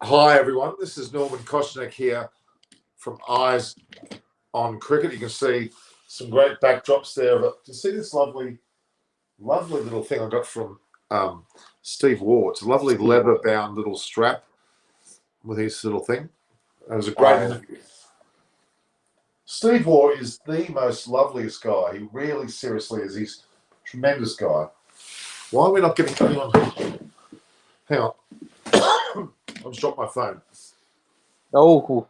Hi, everyone. This is Norman Koshnek here from Eyes on Cricket. You can see some great backdrops there. But you see this lovely little thing I got from Steve Waugh. It's a lovely leather-bound little strap with his little thing. It was a great interview. Steve Waugh is the most loveliest guy. He really, seriously is. He's a tremendous guy. Why are we not getting anyone? Hang on. I just dropped my phone. Oh,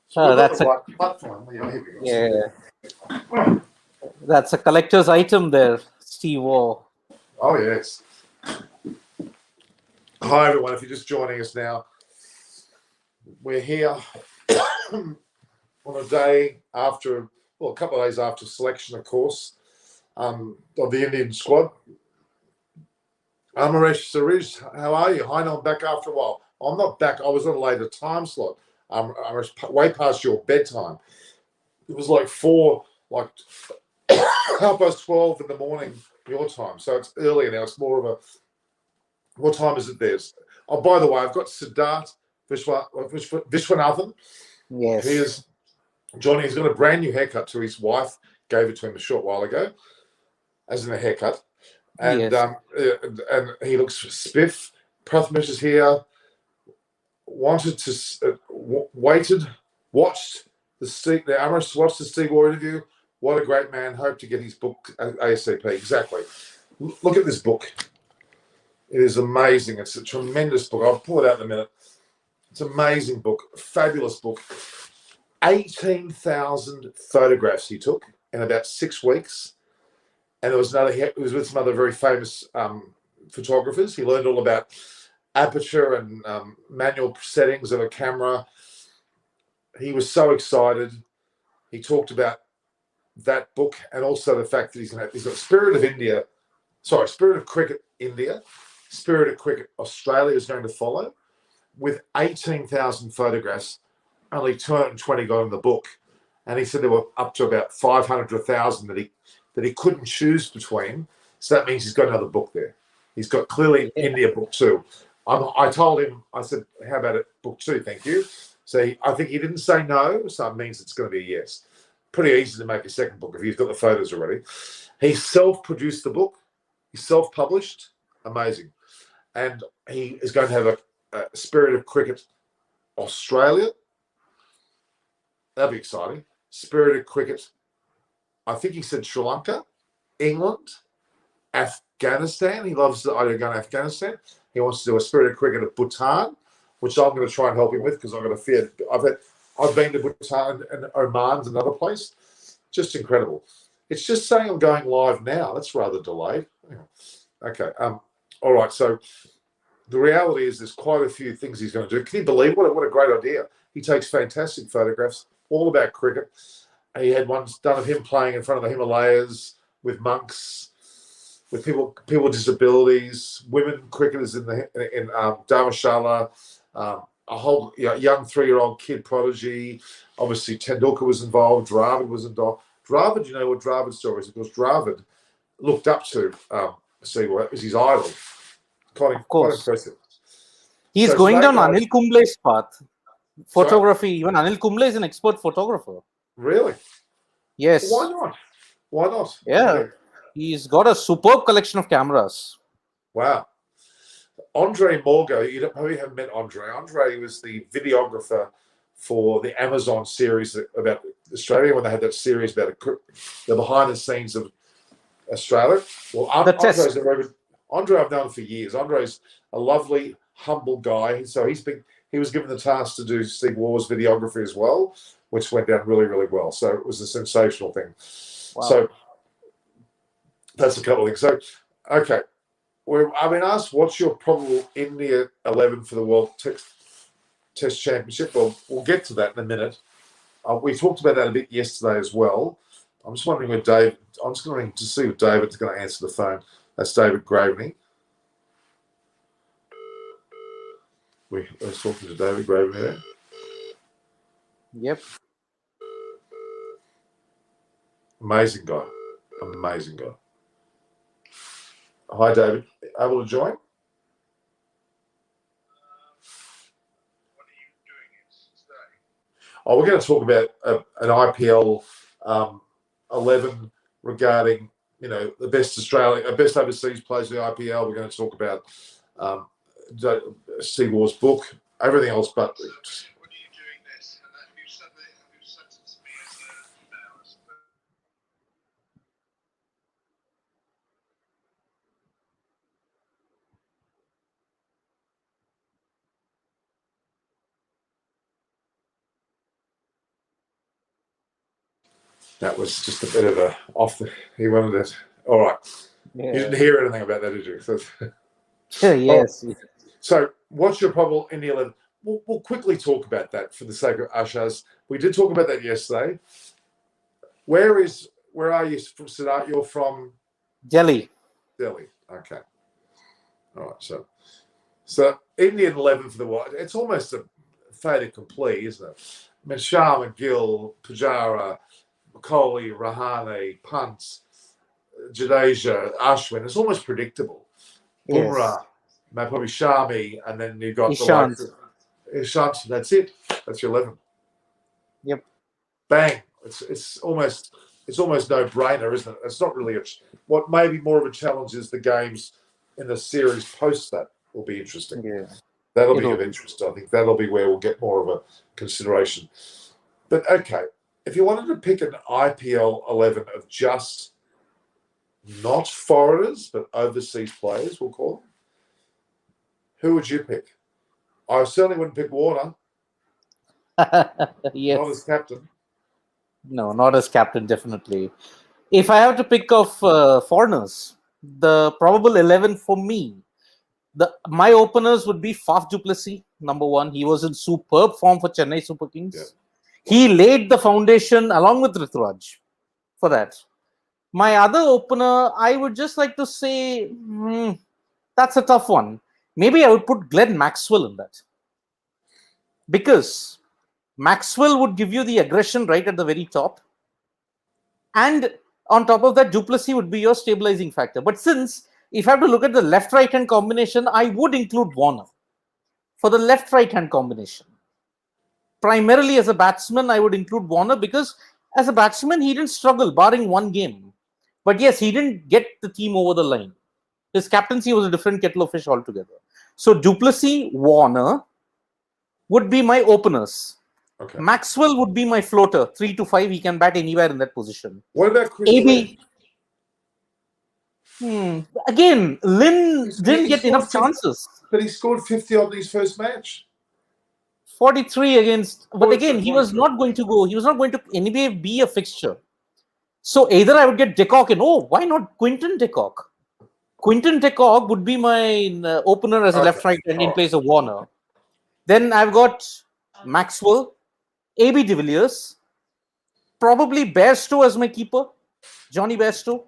So that's a platform. yeah. That's a collector's item there, Steve Waugh. Oh yes. Hi everyone. If you're just joining us now, we're here on a day after, a couple of days after selection, of course, of the Indian squad. Amaresh Sarij, how are you? I know I'm back after a while. I'm not back. I was on a later time slot. I was way past your bedtime. It was like 12:30 in the morning your time. So it's earlier now. It's more of a, what time is it theirs? Oh, by the way, I've got Siddharth Vishwanathan. Yes. He is Johnny. He's got a brand new haircut to his wife. Gave it to him a short while ago, as in a haircut. And yes. And he looks spiff. Prathmesh is here. Watched the Amherst watched the Steve Waugh interview. What a great man. Hope to get his book ASAP. Exactly. Look at this book. It is amazing. It's a tremendous book. I'll pull it out in a minute. It's an amazing book. Fabulous book. 18,000 photographs he took in about 6 weeks. And there was he was with some other very famous photographers. He learned all about aperture and manual settings of a camera. He was so excited. He talked about that book and also the fact that he's got Spirit of Cricket India, Spirit of Cricket Australia is going to follow with 18,000 photographs. Only 220 got in the book. And he said there were up to about 500 to 1,000 that he couldn't choose between. So that means he's got another book there. He's got clearly India book 2. I told him, I said, how about it, book 2, thank you. So I think he didn't say no, so it means it's going to be a yes. Pretty easy to make a second book if he's got the photos already. He self-produced the book. He self-published. Amazing. And he is going to have a Spirit of Cricket Australia. That'd be exciting. Spirit of Cricket, I think he said Sri Lanka, England, Afghanistan. He loves the idea of going to Afghanistan. He wants to do a Spirit of Cricket of Bhutan, which I'm going to try and help him with because I've got a fear. I've been to Bhutan and Oman's another place. Just incredible. It's just saying I'm going live now. That's rather delayed. Okay. All right. So the reality is there's quite a few things he's going to do. Can you believe what a great idea? He takes fantastic photographs, all about cricket. He had one done of him playing in front of the Himalayas with monks, with people with disabilities, women cricketers in Dharamshala, a whole young 3-year-old kid prodigy. Obviously, Tendulkar was involved. Dravid was involved. Dravid, you know what Dravid's story is? Because Dravid looked up to Seawaugh. It was his idol. Quite impressive. He's going down Anil Kumble's path. Photography. Sorry? Even Anil Kumble is an expert photographer. Really? Yes. Why not? Why not? Yeah. He's got a superb collection of cameras. Wow. Andre Morgo, you probably haven't met Andre. Andre was the videographer for the Amazon series about Australia when they had that series about the behind the scenes of Australia. Well, Andre I've known for years. Andre's a lovely, humble guy. So he was given the task to do Steve Waugh's videography as well, which went down really, really well. So it was a sensational thing. Wow. So that's a couple of things. So, okay. I've been asked, what's your probable India 11 for the World Test Championship? Well, we'll get to that in a minute. We talked about that a bit yesterday as well. I'm just wondering I'm just going to see if David's going to answer the phone. That's David Graveney. We're talking to David Graveney there. Yep. Amazing guy. Amazing guy. Hi, David. Able to join? Oh, we're going to talk about an IPL 11 regarding, the best best overseas players in the IPL. We're going to talk about Seawar's book, everything else, but. That was just a bit of a he wanted it. All right. Yeah. You didn't hear anything about that, did you? Yes. Oh. So what's your problem in the 11? We'll quickly talk about that for the sake of Ashaz. We did talk about that yesterday. Where are you from, Siddharth? You're from? Delhi. Delhi. Okay. All right. So Indian 11 for the White. It's almost a fait accompli, isn't it? I mean, Sharma, Gill, Pujara, Kohli, Rahane, Punt, Jadeja, Ashwin. It's almost predictable. Bumrah, probably Shami, and then you've got Ishant. Ishant. That's it. That's your 11. Yep. Bang. It's almost no-brainer, isn't it? It's not really what may be more of a challenge is the games in the series post that will be interesting. Yeah. That'll be of interest. I think that'll be where we'll get more of a consideration. But okay, if you wanted to pick an IPL 11 of just not foreigners, but overseas players, we'll call them, who would you pick? I certainly wouldn't pick Warner. Yes. Not as captain. No, not as captain, definitely. If I have to pick of foreigners, the probable 11 for me, my openers would be Faf du Plessis, number one. He was in superb form for Chennai Super Kings. Yeah. He laid the foundation along with Rituraj for that. My other opener, I would just like to say, that's a tough one. Maybe I would put Glenn Maxwell in that. Because Maxwell would give you the aggression right at the very top. And on top of that, du Plessis would be your stabilizing factor. But since, if I have to look at the left-right hand combination, I would include Warner for the left-right hand combination. Primarily as a batsman, I would include Warner because as a batsman, he didn't struggle, barring one game. But yes, he didn't get the team over the line. His captaincy was a different kettle of fish altogether. So du Plessis, Warner would be my openers. Okay. Maxwell would be my floater, 3 to 5. He can bat anywhere in that position. What about Chris Lynn? Again, Lynn didn't get enough chances. But he scored 50 on his first match. 43 against. But again, he was not going to go. He was not going to anyway be a fixture. So either I would get de Kock and why not Quinton de Kock? Quinton de Kock would be my opener as a left-right and in place of Warner. Then I've got Maxwell, AB de Villiers, probably Bairstow as my keeper, Johnny Bairstow.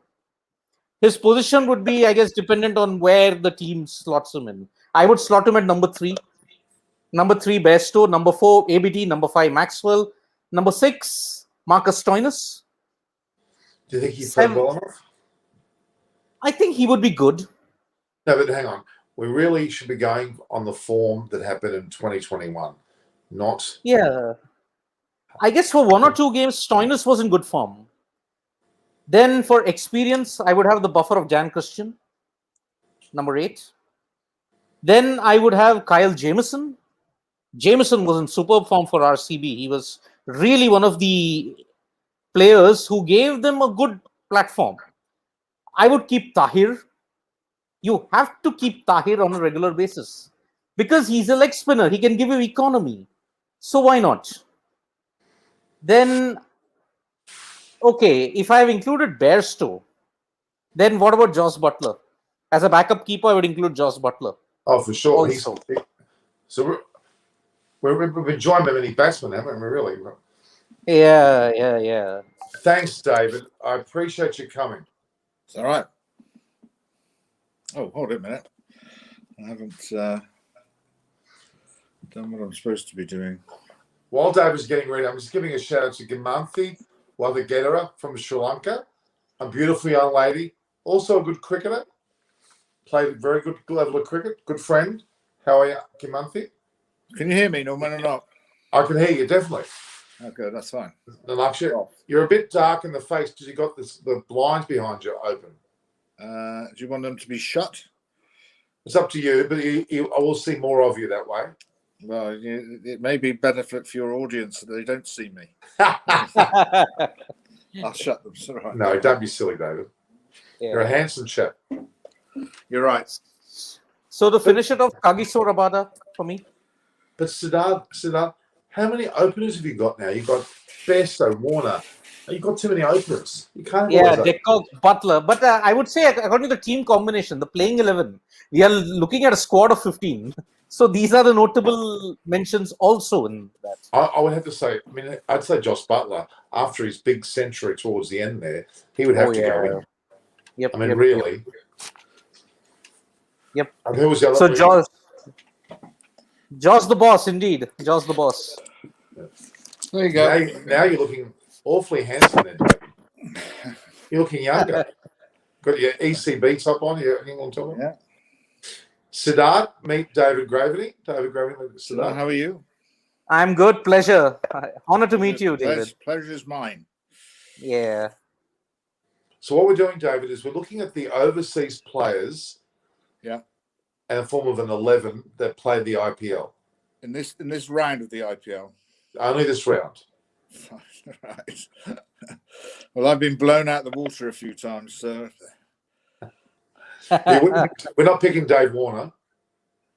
His position would be, I guess, dependent on where the team slots him in. I would slot him at number 3. Number 3, Bairstow. Number 4, ABD. Number 5, Maxwell. Number 6, Marcus Stoinis. Do you think he's played well enough? I think he would be good. No, but hang on. We really should be going on the form that happened in 2021, not... Yeah. I guess for 1 or 2 games, Stoinis was in good form. Then for experience, I would have the buffer of Jan Christian, number 8. Then I would have Kyle Jamieson. Jamieson was in superb form for RCB. He was really one of the players who gave them a good platform. I would keep Tahir. You have to keep Tahir on a regular basis because he's a leg spinner. He can give you economy. So why not? Then, okay, if I have included Bairstow, then what about Josh Butler? As a backup keeper, I would include Josh Butler. Oh, for sure. So we've been joined by many batsmen, haven't we, really? Yeah. Thanks, David. I appreciate you coming. It's all right. Oh, hold it a minute. I haven't done what I'm supposed to be doing. While David's getting ready, I'm just giving a shout out to Gimanthi Wadagedera from Sri Lanka, a beautiful young lady, also a good cricketer, played a very good level of cricket, good friend. How are you, Gimanthi? Can you hear me, Norman, or not? I can hear you, definitely. Okay, that's fine. Naksha, you're a bit dark in the face because you got the blinds behind you open. Do you want them to be shut? It's up to you, but I will see more of you that way. Well, it may be benefit for your audience that they don't see me. I'll shut them. It's all right. No, don't be silly, David. Yeah. You're a handsome chap. You're right. So to finish it off, Kagiso Rabada for me. But Siddharth, how many openers have you got now? You've got Bairstow, Warner. You've got too many openers. You can't. Yeah, Decock, Butler. But I would say, according to the team combination, the playing 11, we are looking at a squad of 15. So these are the notable mentions also in that. I would have to say, I'd say Josh Butler, after his big century towards the end there, he would have to go in. Yep. Really. Yep. And who was the other? So Josh the boss, indeed. Josh the boss. There you go. Now you're looking awfully handsome then, David. You're looking younger. Got your ECB top on, your England top on. Yeah. Siddharth, meet David Gravity. David Gravity, Siddharth. How are you? I'm good. Pleasure. Honor to meet you, David. Pleasure is mine. Yeah. So what we're doing, David, is we're looking at the overseas players. Yeah. And a form of an 11 that played the IPL. In this round of the IPL. Only this round. Right. Well, I've been blown out the water a few times, so. We're not picking Dave Warner.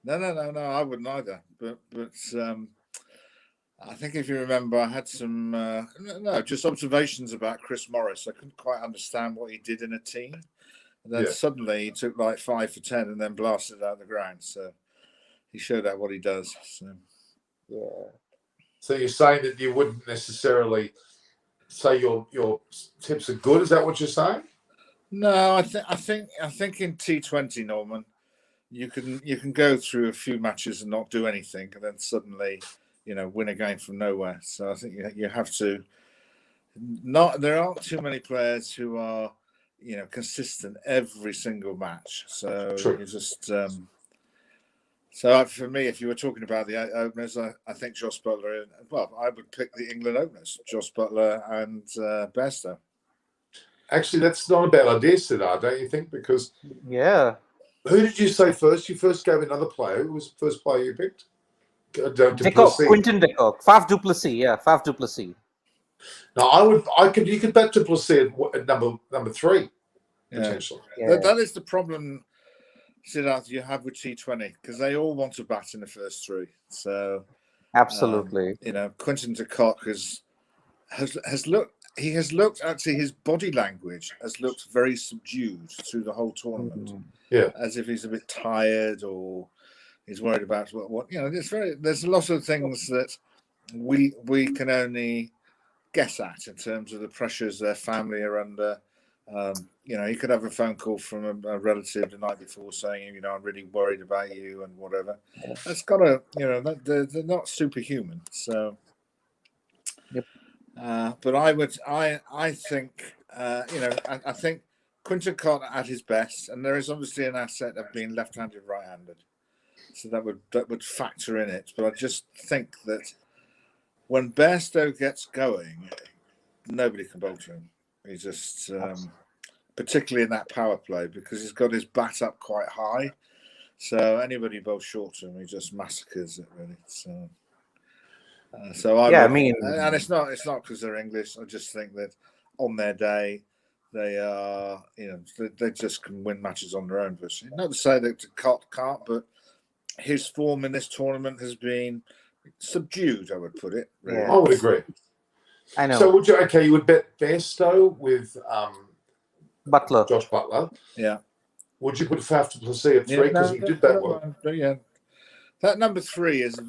No, I wouldn't either. But I think if you remember, I had some just observations about Chris Morris. I couldn't quite understand what he did in a team. And then suddenly he took like 5 for 10 and then blasted out the ground. So he showed out what he does. So So you're saying that you wouldn't necessarily say your tips are good? Is that what you're saying? No, I think in T20, Norman, you can go through a few matches and not do anything, and then suddenly, win a game from nowhere. So I think you have to. There aren't too many players who are, consistent every single match. So you just. So for me, if you were talking about the openers, I think Josh Butler. Well, I would pick the England openers: Josh Butler and Bairstow. Actually, that's not a bad idea, Siddharth, don't you think? Because who did you say first? You first gave another player. Who was the first player you picked? Decock, Quinton Decock, Faf du Plessis. Yeah, Faf du Plessis. No, you could bet du Plessis at number 3 potentially. Yeah. That is the problem, Siddharth, you have with T20 because they all want to bat in the first 3. So absolutely, Quinton Decock has looked. He has looked, actually, his body language has looked very subdued through the whole tournament. Mm-hmm. Yeah. As if he's a bit tired or he's worried about what there's a lot of things that we can only guess at in terms of the pressures their family are under. He could have a phone call from a relative the night before saying, I'm really worried about you and whatever. That's got to, they're not superhuman. So. Yep. But I think, I think Quinton Cott at his best, and there is obviously an asset of being left-handed, right-handed, so that would factor in it. But I just think that when Bairstow gets going, nobody can bowl to him. He just, particularly in that power play, because he's got his bat up quite high. So anybody bowls short to him, he just massacres it really. So. And it's not because they're English. I just think that on their day, they are, they just can win matches on their own. Virtually. Not to say that Cott can't, but his form in this tournament has been subdued. I would put it. Really. Yeah. I would agree. I know. So you would bet Bairstow with Butler, Josh Butler. Yeah. Would you put Faf du Plessis at 3 because he did that well? Yeah. That number 3 is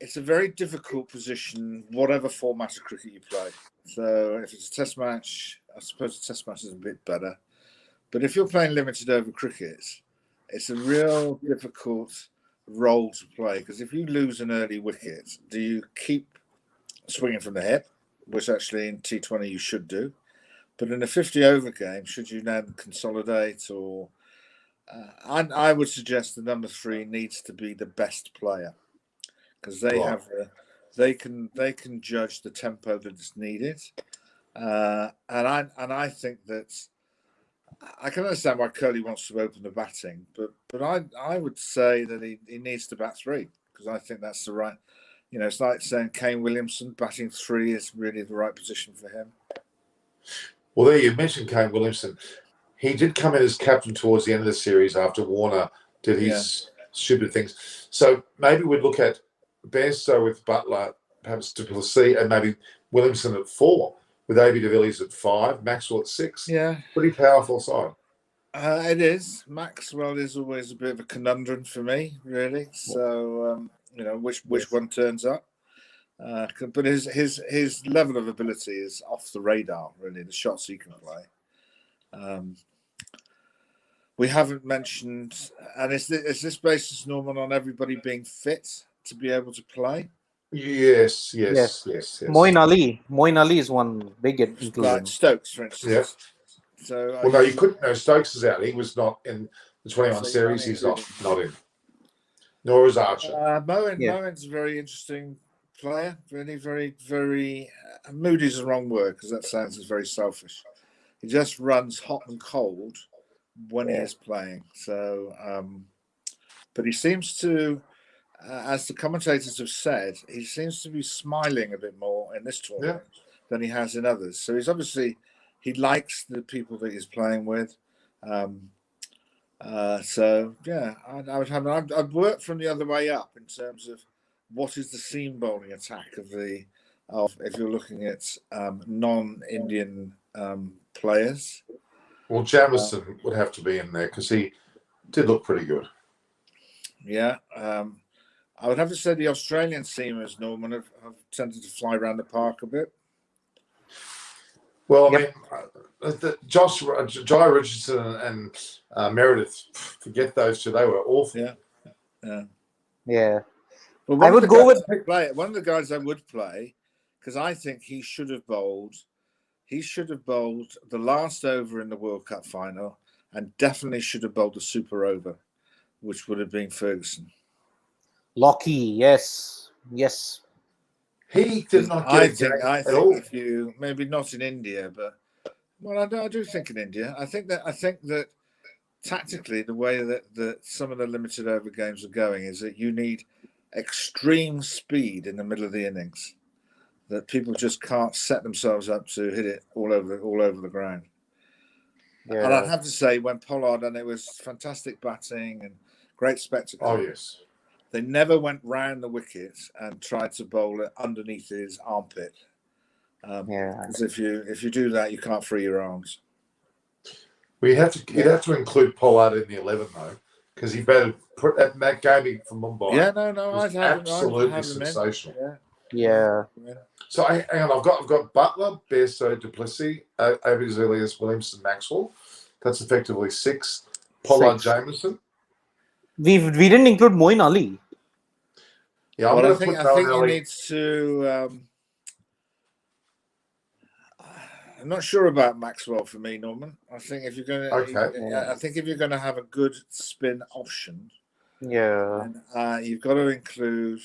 it's a very difficult position, whatever format of cricket you play. So if it's a test match, I suppose a test match is a bit better. But if you're playing limited over cricket, it's a real difficult role to play because if you lose an early wicket, do you keep swinging from the hip, which actually in T20 you should do? But in a 50-over game, should you then consolidate or... I would suggest the number 3 needs to be the best player. Because they have they can judge the tempo that is needed, and I think that I can understand why Curly wants to open the batting, but I would say that he needs to bat 3 because I think that's the right. It's like saying Kane Williamson batting 3 is really the right position for him. Well, there you mentioned Kane Williamson. He did come in as captain towards the end of the series after Warner did his stupid things. So maybe we'd look at Bairstow with Butler, perhaps du Plessis, and maybe Williamson at 4, with AB de Villiers at 5, Maxwell at 6. Yeah. Pretty powerful side. It is. Maxwell is always a bit of a conundrum for me, really. So, which one turns up. But his level of ability is off the radar, really, the shots he can play. We haven't mentioned, and is this basis, Norman, on everybody being fit to be able to play? Yes. Moeen Ali is one big inclusion. Like Stokes, for instance. Yeah. So, well, no, you couldn't. No, Stokes is out. He was not in the 21 series. He's not in. Nor is Archer. Moen's a very interesting player. Really, very, very. Moody is the wrong word because that sounds very selfish. He just runs hot and cold when he is playing. So, but he seems to, as the commentators have said, he seems to be smiling a bit more in this tournament than he has in others. So he's obviously, he likes the people that he's playing with. So yeah, I'd work from the other way up in terms of what is the seam bowling attack of if you're looking at non-Indian players. Well, Jamison would have to be in there because he did look pretty good. Yeah, I would have to say the Australian seamers, Norman, have tended to fly around the park a bit. Well, I mean, Jai Richardson and Meredith, forget those two. They were awful. Yeah. Well, I would go with one of the guys I would play because I think he should have bowled. He should have bowled the last over in the World Cup final and definitely should have bowled the super over, which would have been Ferguson. Lockie, yes. He did not get I think at all. if you maybe not in India, but I do think in India. I think that tactically the way that some of the limited over games are going is that you need extreme speed in the middle of the innings. That people just can't set themselves up to hit it all over the ground. Yeah. And I'd have to say, when Pollard, and it was fantastic batting and great spectacle. Oh yes. They never went round the wicket and tried to bowl it underneath his armpit. Because if you do that, you can't free your arms. Well, you'd have to include Pollard in the 11 though, because he batted that game from Mumbai. Yeah, no, I'd have absolutely sensational. Yeah. So hang on, I've got Butler, Bairstow, du Plessis, AB de Villiers, Williamson, Maxwell. That's effectively 6. Pollard, Jamison. We didn't include Moeen Ali. Yeah, I think he needs to. I'm not sure about Maxwell for me, Norman. I think if you're going to, have a good spin option, then, you've got to include.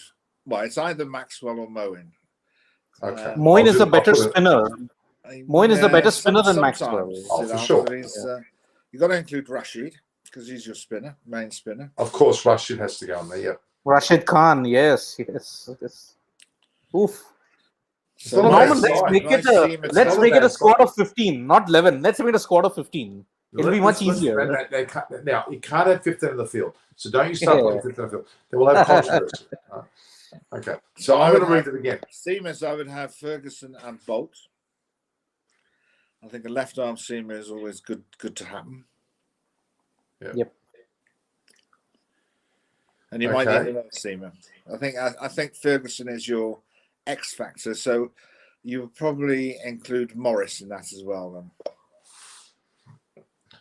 Well, it's either Maxwell or Moeen. Okay. Moeen is a better spinner. Moeen is a better spinner than Maxwell. Oh, for sure. You've got to include Rashid because he's your spinner, main spinner. Of course, Rashid has to go on there. Yeah. Rashid Khan, yes. Oof. So Norman, let's make it a squad of 15, not 11. Let's make it a squad of 15. It'll be much easier. Now, you can't have 15 in the field, so don't you start putting 15 in the field. They will have controversy. Okay, so I'm going to read it again. Seamers, I would have Ferguson and Bolt. I think a left arm seamer is always good to happen. Yep. And you might need another seamer. I think Ferguson is your X factor, so you would probably include Morris in that as well. Then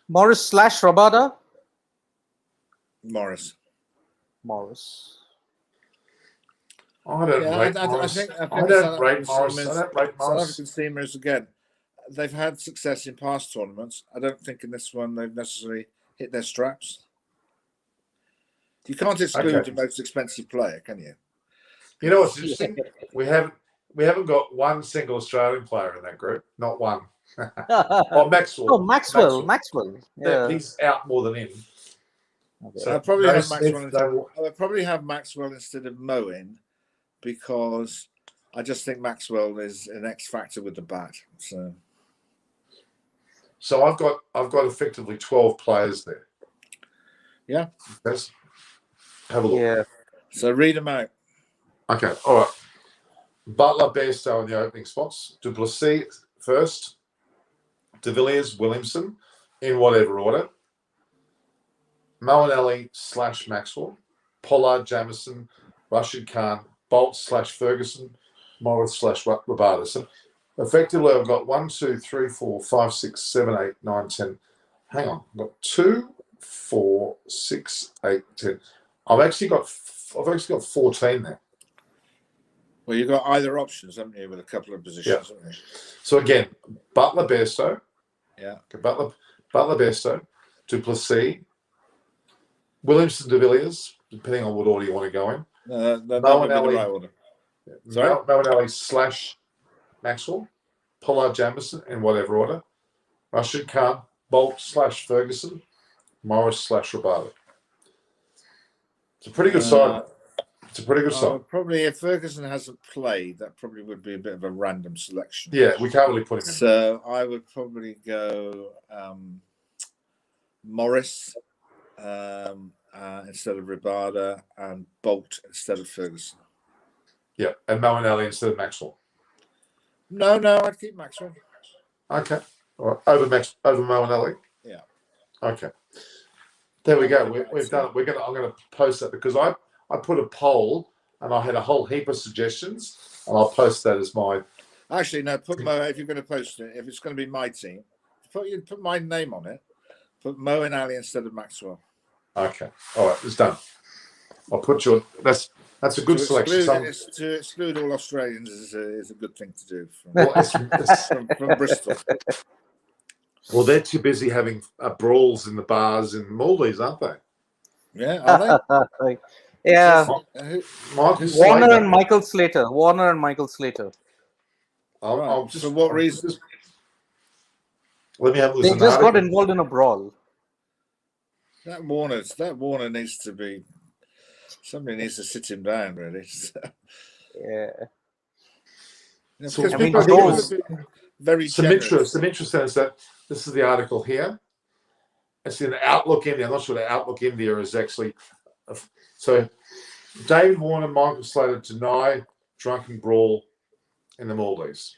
Morris / Rabada. Morris. I don't rate Morris. I don't rate Morris. South African seamers, again, they've had success in past tournaments. I don't think in this one they've necessarily hit their straps. You can't exclude the most expensive player, can you? You know what's interesting? We haven't got one single Australian player in that group. Not one. Oh, Maxwell. Oh, Maxwell. Yeah. He's out more than in. Okay. So I'll probably no have Smith, Maxwell. I'll probably have Maxwell instead of Moen, because I just think Maxwell is an X factor with the bat. So I've got effectively 12 players there. Yeah. Let's have a look. Yeah. So read them out. Okay. All right. Butler, Bairstow in the opening spots. Du Plessis first. De Villiers, Williamson, in whatever order. Molinelli / Maxwell. Pollard, Jamieson, Rashid Khan, Bolt / Ferguson, Morris / Rabada. So effectively, I've got 1, 2, 3, 4, 5, 6, 7, 8, 9, 10. Hang on. I've got 2, 4, 6, 8, 10. I've actually got 14 there. Well, you've got either options, haven't you, with a couple of positions? Yeah. So again, Butler, Bairstow. Yeah. Okay, Butler, Bairstow, Du Plessis, Williamson, De Villiers, depending on what order you want to go in. No, that would be the right order. Molinelli / Maxwell, Pollard, Jamieson, in whatever order. Rashid Khan, Bolt / Ferguson, Morris / Rabada. It's a pretty good side. It's a pretty good side. Probably if Ferguson hasn't played, that probably would be a bit of a random selection. Yeah, we can't really put him in. So I would probably go Morris instead of Rabada, and Bolt instead of Ferguson. Yeah, and Molinelli instead of Maxwell. No, I'd keep Maxwell. Okay. All right. Over Molinelli? Yeah. Okay. There we go. We've done it. I'm going to post that because I put a poll and I had a whole heap of suggestions, and I'll post that as my. Actually, no. Put Mo if you're going to post it. If it's going to be my team, put my name on it. Put Mo and Ali instead of Maxwell. Okay. All right. It's done. I'll put your. That's a good selection. To exclude all Australians is a good thing to do from Bristol. Well, they're too busy having brawls in the bars in Maldives, aren't they? Yeah, are they? Yeah. Warner and Michael Slater. For what reason? Let me have a listen. They just got involved in a brawl. That Warner needs to be. Somebody needs to sit him down, really. Yeah. Because I mean, people very some interest is that this is the article here. It's in Outlook India. I'm not sure the Outlook India is actually. So, David Warner, Michael Slater deny drunken brawl in the Maldives.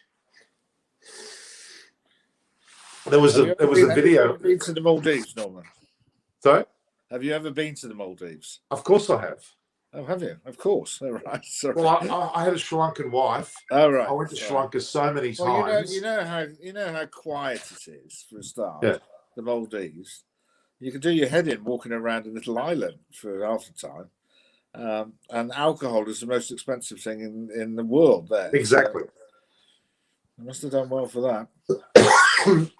There was a video. Have you been to the Maldives, Norman? Sorry? Have you ever been to the Maldives? Of course I have. Oh, have you? Of course. All right. Sorry. Well, I had a Sri Lankan wife. Oh, right. I went to Sri Lanka so many times. Well, you know how quiet it is for a start. Yeah. The Maldives. You can do your head in walking around a little island for half the time. And alcohol is the most expensive thing in the world there. Exactly. So I must have done well for that.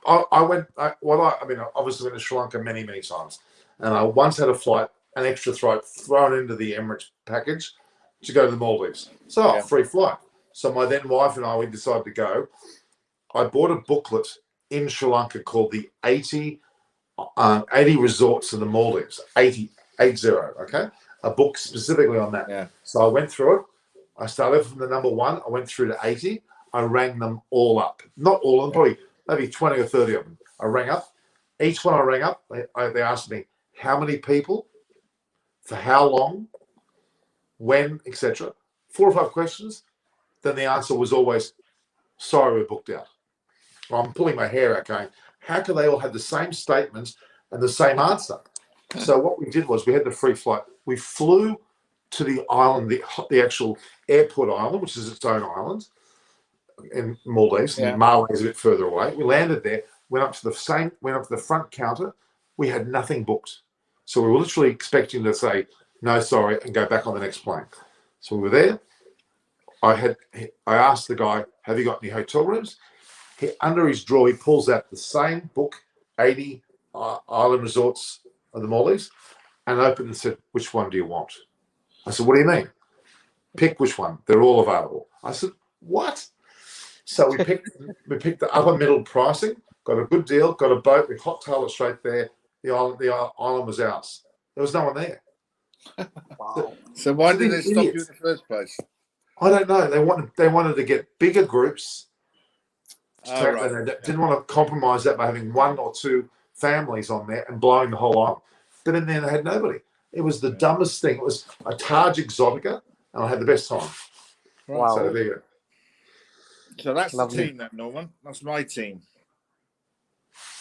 I mean, obviously went to Sri Lanka many, many times. And I once had a flight, an extra flight thrown into the Emirates package to go to the Maldives. So, free flight. So my then wife and I, we decided to go. I bought a booklet in Sri Lanka called the 80 Resorts in the Maldives. 80, okay? A book specifically on that. Yeah. So I went through it. I started from the number 1. I went through to 80. I rang them all up. Not all of them, probably maybe 20 or 30 of them. I rang up. Each one I rang up, they asked me how many people, for how long, when, etc. 4 or 5 questions. Then the answer was always, sorry, we're booked out. Well, I'm pulling my hair out going, how can they all have the same statements and the same answer? So what we did was we had the free flight. We flew to the island, the actual airport island, which is its own island in Maldives. And Malé is a bit further away. We landed there, went up to the front counter. We had nothing booked. So we were literally expecting to say, no, sorry, and go back on the next plane. So we were there. I asked the guy, have you got any hotel rooms? Under his drawer, he pulls out the same book, 80 Island Resorts of the Maldives, and opened and said, which one do you want? I said, what do you mean? Pick which one. They're all available. I said, what? So we picked the upper middle pricing, got a good deal, got a boat, we hot-tailed it straight there. The island was ours. There was no one there. Wow. So why So did they these stop you in idiots. the first place? I don't know. They wanted to get bigger groups. So Oh, right. they didn't want to compromise that by having one or two families on there and blowing the whole island. But in there they had nobody. It was the dumbest thing. It was a Taj Exotica, and I had the best time. Wow. So there you go. So that's Lovely. the team, then, Norman. That's my team.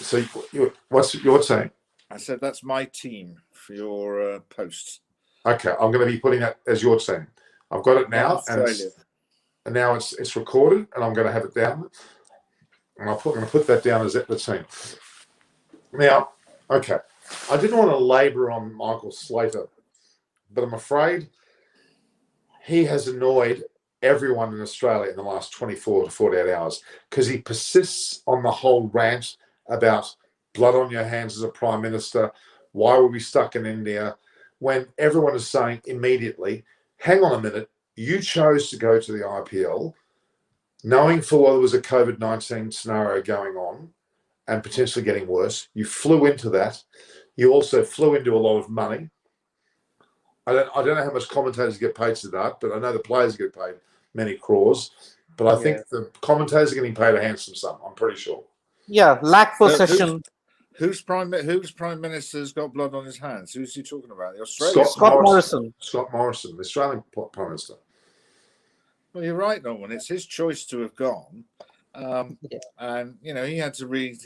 So what's your team? I said that's my team for your post. Okay, I'm going to be putting that as your team. I've got it now, Australia. and now it's recorded, and I'm going to have it down. And I'm going to put that down as the team. Now, okay, I didn't want to labour on Michael Slater, but I'm afraid he has annoyed everyone in Australia in the last 24 to 48 hours because he persists on the whole rant about blood on your hands as a prime minister. Why were we stuck in India? When everyone is saying immediately, hang on a minute, you chose to go to the IPL knowing full well there was a COVID-19 scenario going on and potentially getting worse. You flew into that. You also flew into a lot of money. I don't know how much commentators get paid to that, but I know the players get paid many crores. But I think the commentators are getting paid a handsome sum. I'm pretty sure. Yeah, lakh per session. Who's prime minister's got blood on his hands? Who's he talking about? The Australian Scott Morrison. Scott Morrison, the Australian prime minister. Well, you're right, Norman. It's his choice to have gone, and he had to read.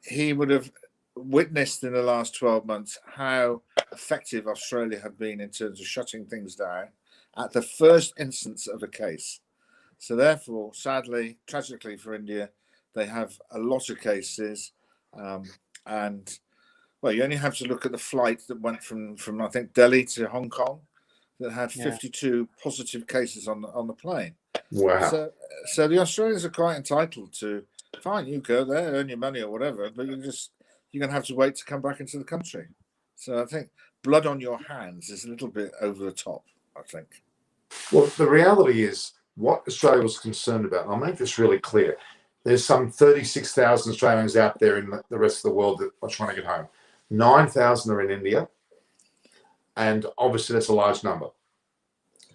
He would have witnessed in the last 12 months how effective Australia had been in terms of shutting things down at the first instance of a case. So therefore, sadly, tragically for India, they have a lot of cases. And well, you only have to look at the flight that went from I think Delhi to Hong Kong that had 52 positive cases on the plane. Wow. So the Australians are quite entitled to, fine, you go there, earn your money or whatever, but you're going to have to wait to come back into the country. So I think blood on your hands is a little bit over the top, I think. Well, the reality is what Australia was concerned about, and I'll make this really clear. There's some 36,000 Australians out there in the rest of the world that are trying to get home. 9,000 are in India, and obviously that's a large number.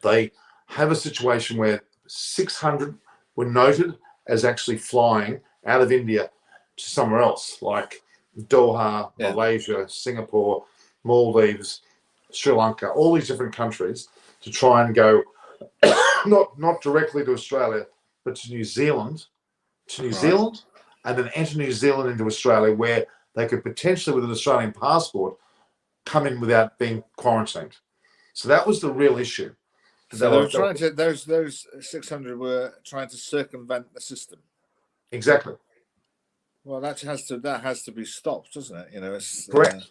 They have a situation where 600 were noted as actually flying out of India to somewhere else, like Doha, Malaysia, Singapore, Maldives, Sri Lanka, all these different countries to try and go not directly to Australia, but to New Zealand. And then enter New Zealand into Australia, where they could potentially, with an Australian passport, come in without being quarantined. So that was the real issue. So they were trying to, those 600 were trying to circumvent the system. Exactly. Well, that has to be stopped, doesn't it? It's correct.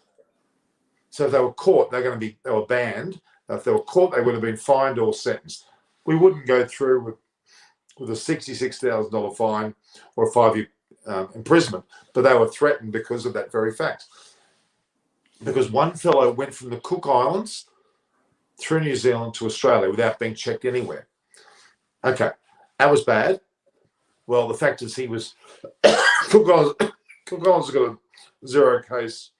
So if they were caught, they were banned. If they were caught, they would have been fined or sentenced. We wouldn't go through with a $66,000 fine or a 5-year imprisonment, but they were threatened because of that very fact. Because one fellow went from the Cook Islands through New Zealand to Australia without being checked anywhere. Okay, that was bad. Well, the fact is he was Cook Islands has got a 0 case.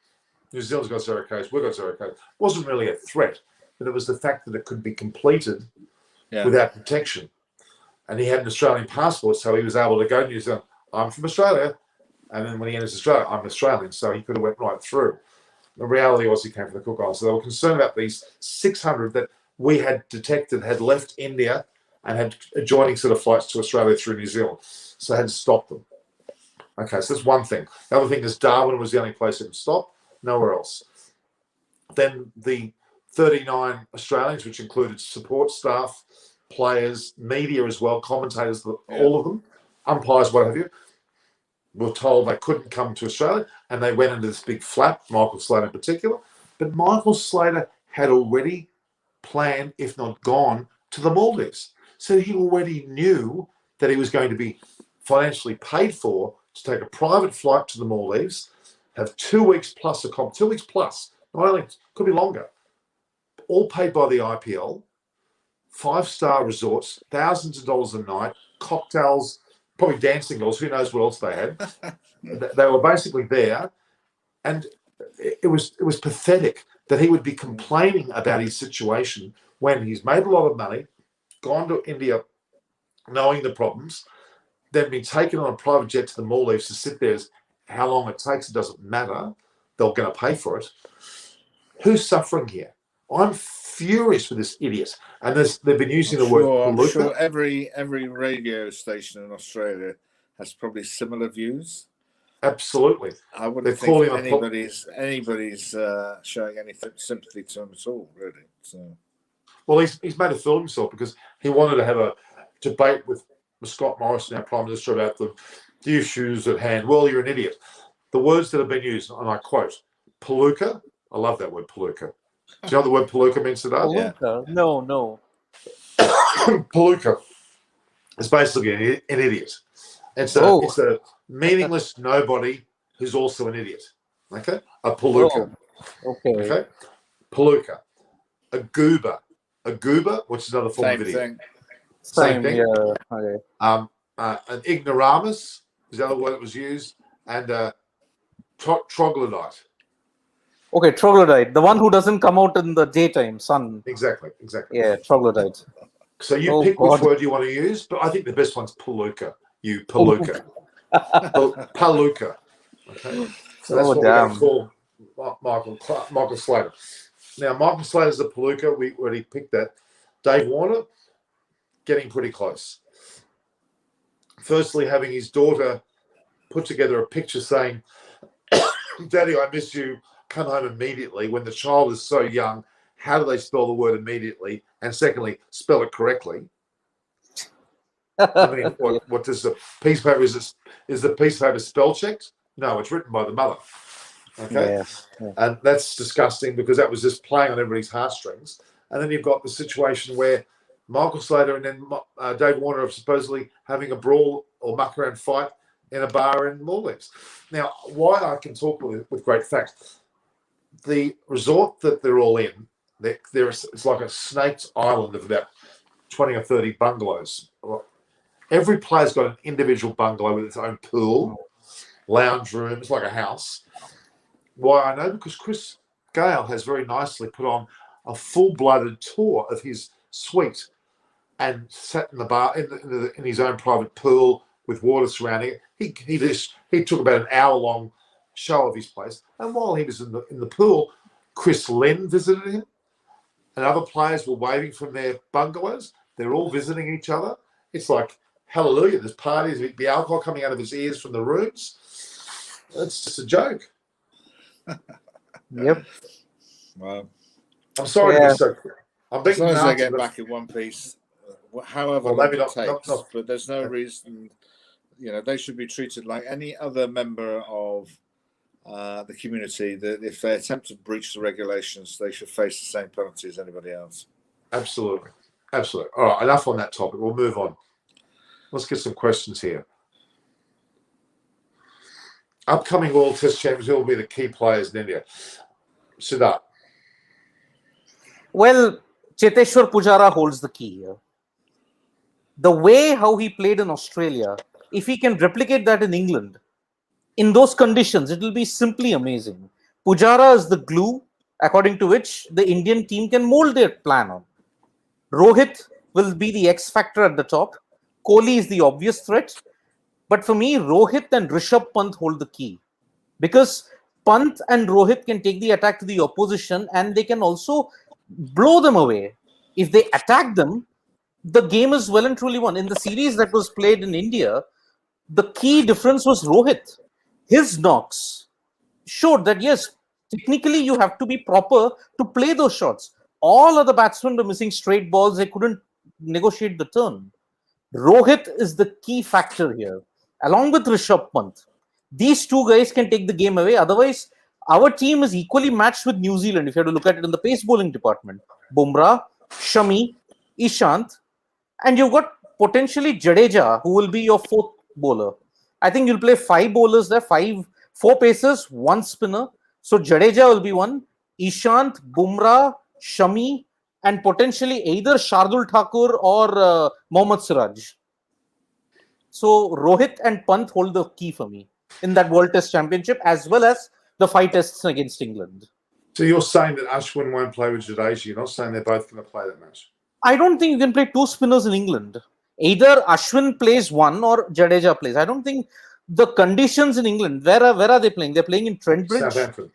New Zealand's got 0 case. We've got 0 case. It wasn't really a threat, but it was the fact that it could be completed without protection. And he had an Australian passport, so he was able to go to New Zealand. I'm from Australia. And then when he enters Australia, I'm Australian. So he could have went right through. The reality was he came from the Cook Islands. So they were concerned about these 600 that we had detected had left India and had adjoining sort of flights to Australia through New Zealand. So they had to stop them. Okay, so that's one thing. The other thing is Darwin was the only place it could stop, nowhere else. Then the 39 Australians, which included support staff, players, media as well, commentators, all of them, umpires, what have you, were told they couldn't come to Australia, and they went into this big flap, Michael Slater in particular. But Michael Slater had already planned, if not gone, to the Maldives. So he already knew that he was going to be financially paid for to take a private flight to the Maldives, have 2 weeks plus 2 weeks plus, not only, could be longer, all paid by the IPL, 5-star resorts, thousands of dollars a night, cocktails, probably dancing girls. Who knows what else they had? They were basically there, and it was pathetic that he would be complaining about his situation when he's made a lot of money, gone to India knowing the problems, then been taken on a private jet to the Maldives to sit there. How long it takes, it doesn't matter. They're going to pay for it. Who's suffering here? I'm furious with this idiot. And they've been using the word palooka. I'm sure every radio station in Australia has probably similar views. Absolutely. I wouldn't think anybody's showing any sympathy to him at all, really. So, well, he's made a fool of himself because he wanted to have a debate with Scott Morrison, our Prime Minister, about the issues at hand. Well, you're an idiot. The words that have been used, and I quote, palooka. I love that word, palooka. Do you know what the word palooka means today? Palooka? Yeah. No. Palooka is basically an idiot. It's a meaningless nobody who's also an idiot. Okay? A palooka. Oh, okay. Palooka. A goober. A goober, which is another form of idiot. Same thing. Yeah. Okay. An ignoramus is the other word that was used, and troglodyte. Okay, troglodyte, the one who doesn't come out in the daytime, sun. Exactly. Yeah, troglodyte. So you pick which word you want to use, but I think the best one's palooka. You palooka. Palooka. Okay. So that's what we're going to call Michael Slater. Now, Michael Slater's the palooka. We already picked that. Dave Warner, getting pretty close. Firstly, having his daughter put together a picture saying, Daddy, I miss you. Come home immediately. When the child is so young, how do they spell the word immediately? And secondly, spell it correctly. I mean, what does the piece of paper, is the piece of paper spell checked? No, it's written by the mother. Okay. Yeah. And that's disgusting because that was just playing on everybody's heartstrings. And then you've got the situation where Michael Slater and then Dave Warner are supposedly having a brawl or muck around fight in a bar in Maldives. Now, why I can talk with great facts, the resort that they're all in, it's like a snake's island of about 20 or 30 bungalows. Every player's got an individual bungalow with its own pool, lounge room. It's like a house. Why I know? Because Chris Gale has very nicely put on a full-blooded tour of his suite and sat in the bar in his own private pool with water surrounding it. He took about an hour-long show of his place, and while he was in the pool, Chris Lynn visited him, and other players were waving from their bungalows. They're all visiting each other. It's like hallelujah. There's parties, the alcohol coming out of his ears from the rooms. It's just a joke. Yep. Well, I'm sorry to be so. I'm being as long as they get back in one piece, however long it takes. But there's no reason. They should be treated like any other member of the community, that if they attempt to breach the regulations, they should face the same penalty as anybody else. Absolutely. All right, enough on that topic. We'll move on. Let's get some questions here. Upcoming World Test Champions, who will be the key players in India? Siddharth. Well, Cheteshwar Pujara holds the key here. The way how he played in Australia, if he can replicate that in England, in those conditions, it will be simply amazing. Pujara is the glue according to which the Indian team can mold their plan on. Rohit will be the X factor at the top. Kohli is the obvious threat. But for me, Rohit and Rishabh Pant hold the key. Because Pant and Rohit can take the attack to the opposition and they can also blow them away. If they attack them, the game is well and truly won. In the series that was played in India, the key difference was Rohit. His knocks showed that, yes, technically you have to be proper to play those shots. All other batsmen were missing straight balls. They couldn't negotiate the turn. Rohit is the key factor here, along with Rishabh Pant. These two guys can take the game away. Otherwise, our team is equally matched with New Zealand, if you have to look at it in the pace bowling department. Bumrah, Shami, Ishant, and you've got potentially Jadeja, who will be your fourth bowler. I think you'll play 5 bowlers there, 4 pacers, 1 spinner. So Jadeja will be one. Ishant, Bumrah, Shami, and potentially either Shardul Thakur or Mohammad Siraj. So Rohit and Pant hold the key for me in that World Test Championship, as well as the 5 tests against England. So you're saying that Ashwin won't play with Jadeja? You're not saying they're both going to play that match? I don't think you can play 2 spinners in England. Either Ashwin plays one or Jadeja plays. I don't think the conditions in England. Where are they playing? They're playing in Trent Bridge. Southampton.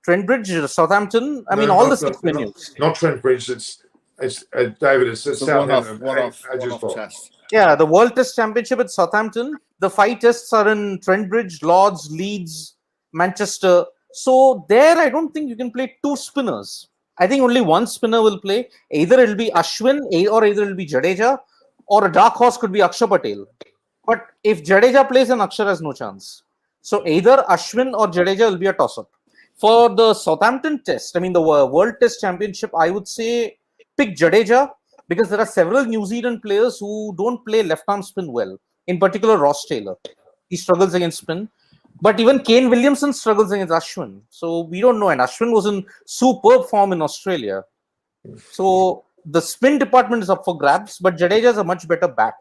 Trent Bridge, Southampton. I mean, No, all not, the 6 venues. Not Trent Bridge. It's David. It's Southampton. One-off test. Yeah, the World Test Championship at Southampton. The 5 tests are in Trent Bridge, Lords, Leeds, Manchester. So there, I don't think you can play 2 spinners. I think only 1 spinner will play. Either it'll be Ashwin or either it'll be Jadeja, or a dark horse could be Akshar Patel. But if Jadeja plays, then Akshar has no chance. So either Ashwin or Jadeja will be a toss-up. For the Southampton test, I mean the World Test Championship, I would say pick Jadeja, because there are several New Zealand players who don't play left-arm spin well. In particular, Ross Taylor. He struggles against spin. But even Kane Williamson struggles against Ashwin. So we don't know. And Ashwin was in superb form in Australia. So the spin department is up for grabs, but Jadeja is a much better bat.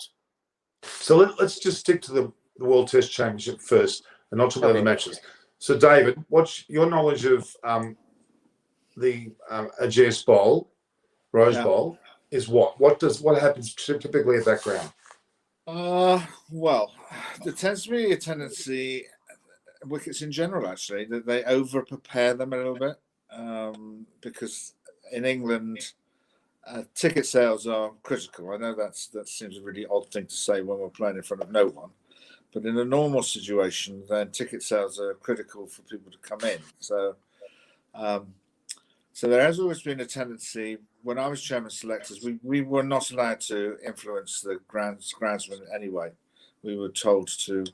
So let's just stick to the World Test Championship first and not talk about the matches. So, David, what's your knowledge of the Ajaz Bowl, Rose Bowl, is what? What happens typically at that ground? Well, there tends to be a tendency, wickets in general, actually, that they over-prepare them a little bit, because in England, ticket sales are critical. I know that seems a really odd thing to say when we're playing in front of no one, but in a normal situation, then ticket sales are critical for people to come in. So, so there has always been a tendency. When I was chairman selectors, we were not allowed to influence the groundsmen anyway. We were told to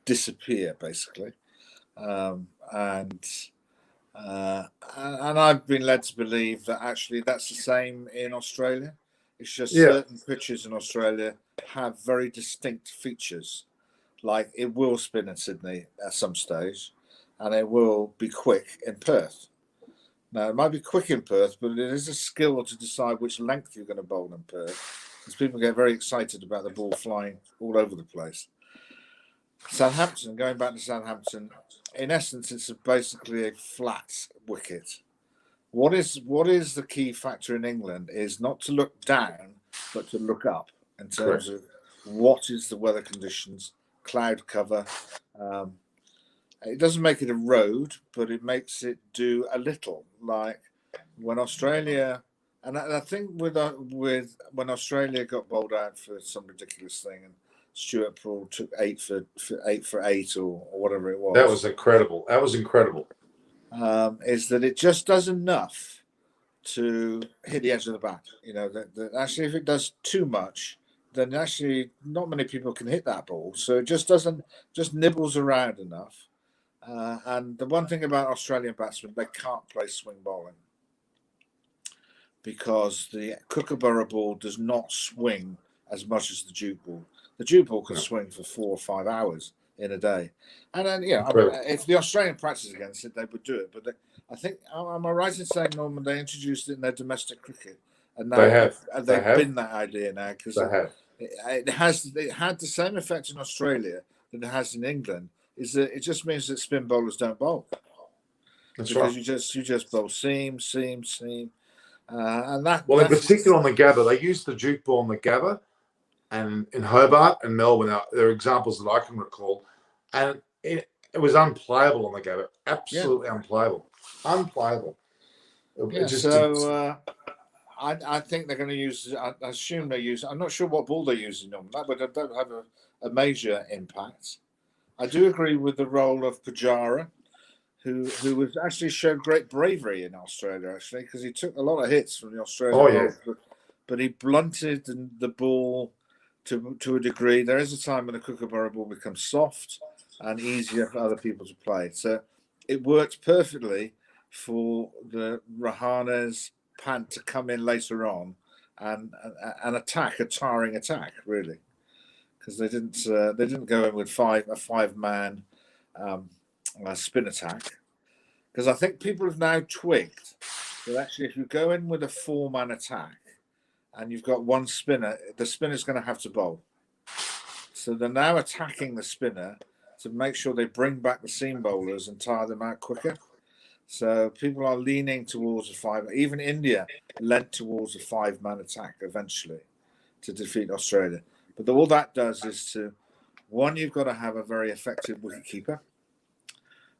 disappear, basically, and I've been led to believe that actually that's the same in Australia. It's just certain pitches in Australia have very distinct features. Like it will spin in Sydney at some stage, and it will be quick in Perth. Now, it might be quick in Perth, but it is a skill to decide which length you're going to bowl in Perth, because people get very excited about the ball flying all over the place. Southampton, going back to Southampton, in essence, it's basically a flat wicket. What is the key factor in England is not to look down, but to look up in terms of what is the weather conditions, cloud cover. It doesn't make it a road, but it makes it do a little. Like when Australia, and I think with when Australia got bowled out for some ridiculous thing, and Stuart Pearl took 8 for 8 or whatever it was. That was incredible. Is that it just does enough to hit the edge of the bat. You know, that actually if it does too much, then actually not many people can hit that ball. So it just nibbles around enough. And the one thing about Australian batsmen, they can't play swing bowling because the Kookaburra ball does not swing as much as the Duke ball. The Duke ball can swing for 4 or 5 hours in a day. And then, if the Australian practice against it, they would do it. But I think, am I right in saying, Norman, they introduced it in their domestic cricket? And now they've binned that idea now because it had the same effect in Australia that it has in England. Is that it just means that spin bowlers don't bowl. That's because right. you just bowl seam, and that. Well, in particular on the Gabba, they used the Duke ball on the Gabba, and in Hobart and Melbourne, there are examples that I can recall, and it was unplayable on the Gabba, absolutely unplayable. I think they're going to use. I assume they use. I'm not sure what ball they're using on that, but it don't have a major impact. I do agree with the role of Pujara, who was actually showed great bravery in Australia, actually, because he took a lot of hits from the Australian bowls, but he blunted the ball to a degree. There is a time when the Kookaburra ball becomes soft and easier for other people to play. So it worked perfectly for the Rahane's Pant to come in later on and attack a tiring attack, really. Because they didn't go in with a 5-man spin attack, because I think people have now twigged that actually if you go in with a 4-man attack and you've got one spinner, the spinner's going to have to bowl. So they're now attacking the spinner to make sure they bring back the seam bowlers and tire them out quicker. So people are leaning towards a 5. Even India lent towards a 5-man attack eventually to defeat Australia. But all that does is one, you've got to have a very effective wicketkeeper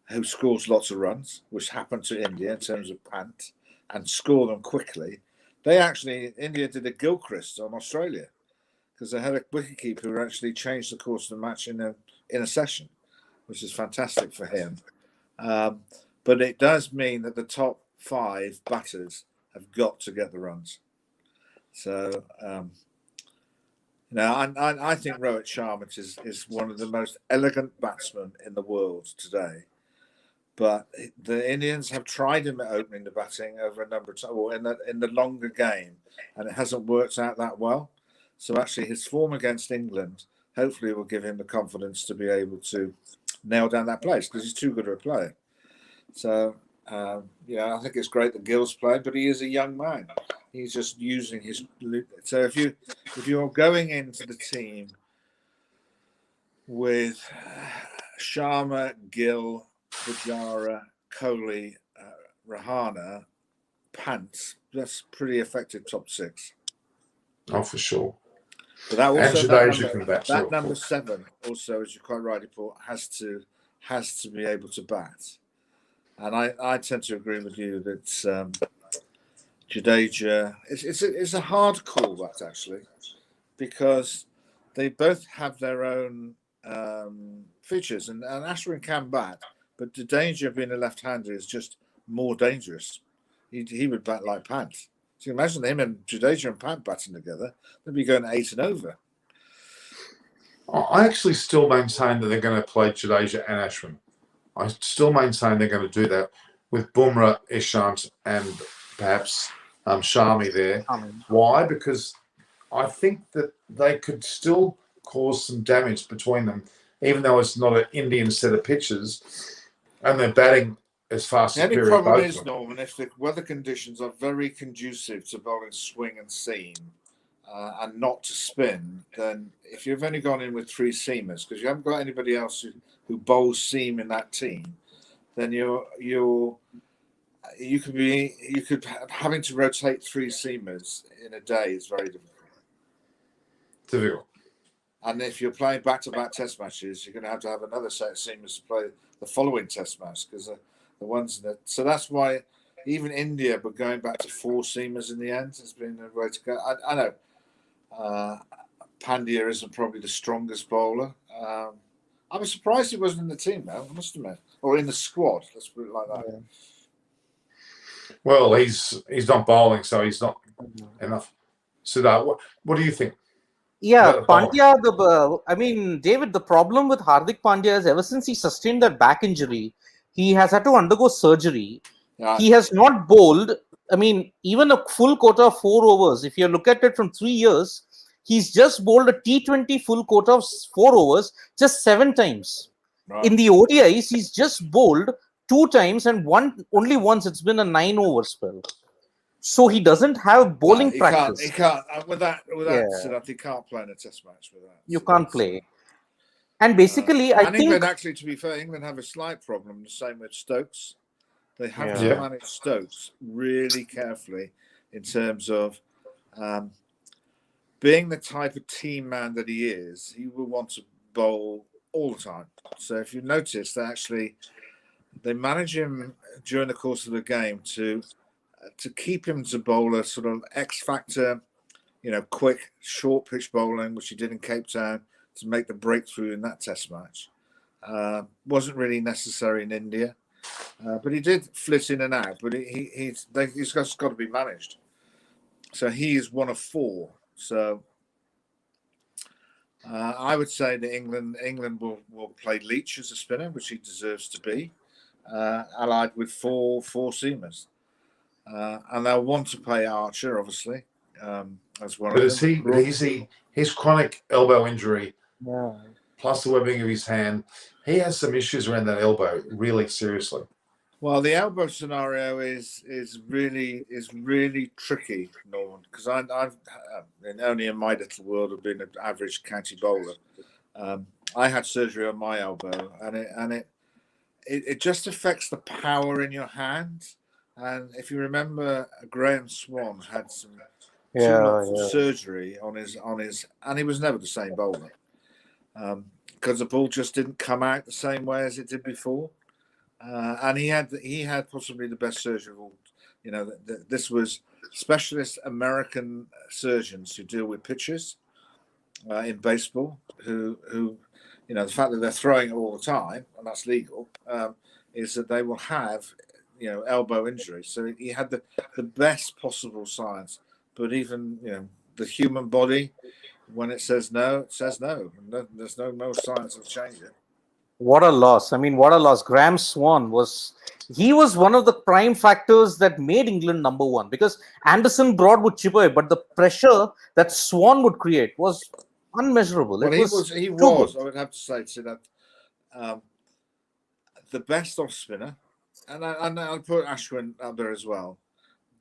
who scores lots of runs, which happened to India in terms of Pant, and score them quickly. India did a Gilchrist on Australia because they had a wicketkeeper who actually changed the course of the match in a session, which is fantastic for him. But it does mean that the top 5 batters have got to get the runs. So, I think Rohit Sharma is one of the most elegant batsmen in the world today. But the Indians have tried him at opening the batting over a number of times, or in the longer game, and it hasn't worked out that well. So actually, his form against England hopefully will give him the confidence to be able to nail down that place because he's too good a player. So I think it's great that Gill's played, but he is a young man. He's just using his. So if you're going into the team with Sharma, Gill, Pujara, Kohli, Rahana, Pant, that's pretty effective top 6. Oh, for sure. But that also that number 7 also, as you quite rightly put, has to be able to bat. And I tend to agree with you that Jadeja, it's a hard call, that actually, because they both have their own features, and Ashwin can bat, but Jadeja being a left-hander is just more dangerous. He would bat like Pant. So you imagine him and Jadeja and Pant batting together, they'd be going 8 and over. I actually still maintain that they're going to play Jadeja and Ashwin. I still maintain they're going to do that with Bumrah, Ishant, and perhaps Shami there. Why? Because I think that they could still cause some damage between them, even though it's not an Indian set of pitches, and they're batting as fast as the only problem is, Norman, if the weather conditions are very conducive to bowling swing and seam and not to spin, then if you've only gone in with 3 seamers, because you haven't got anybody else who bowls seam in that team, then you could having to rotate 3 seamers in a day is very difficult. And if you're playing back-to-back Test matches, you're going to have another set of seamers to play the following Test match because the ones that. So that's why even India, but going back to 4 seamers in the end has been the way to go. I know Pandya isn't probably the strongest bowler. I was surprised he wasn't in the team, though, I must admit, or in the squad. Let's put it like that. Yeah. Well, he's not bowling, so he's not enough. So, what do you think? Yeah, Pandya, David, the problem with Hardik Pandya is ever since he sustained that back injury, he has had to undergo surgery. Yeah. He has not bowled, even a full quota of 4 overs. If you look at it from 3 years, he's just bowled a T20 full quota of 4 overs just 7 times. Right. In the ODIs, he's just bowled 2 times and only once it's been a 9-over spell. So he doesn't have bowling practice. He can't. With that setup, he can't play in a Test match with that. You can't play. And basically, I think England, actually, to be fair, England have a slight problem. The same with Stokes. They have to manage Stokes really carefully in terms of being the type of team man that he is. He will want to bowl all the time. So if you notice, they manage him during the course of the game to keep him to bowl a sort of X factor, quick, short pitch bowling, which he did in Cape Town to make the breakthrough in that Test match. Wasn't really necessary in India, but he did flit in and out. But he's got to be managed. So he is one of 4. So I would say that England will play Leach as a spinner, which he deserves to be, allied with four seamers. And they'll want to play Archer, obviously, as well. But his chronic elbow injury, plus the webbing of his hand, he has some issues around that elbow, really seriously. Well, the elbow scenario is really tricky, Norman, because I've only in my little world have been an average county bowler. I had surgery on my elbow, and it just affects the power in your hand. And if you remember, Graham Swan had two lots of surgery on his, and he was never the same bowler because the ball just didn't come out the same way as it did before. And he had possibly the best surgery of all. You know, this was specialist American surgeons who deal with pitchers in baseball, who you know, the fact that they're throwing it all the time, and that's legal, is that they will have, you know, elbow injury. So he had the best possible science, but even, you know, the human body, when it says no, it says no. And there's no science to change it. What a loss. I mean, what a loss. Graham Swan was one of the prime factors that made England number one, because Anderson Broad would chip away, but the pressure that Swan would create was unmeasurable. Well, he was. I would have to say that the best off spinner, and I'll put Ashwin up there as well.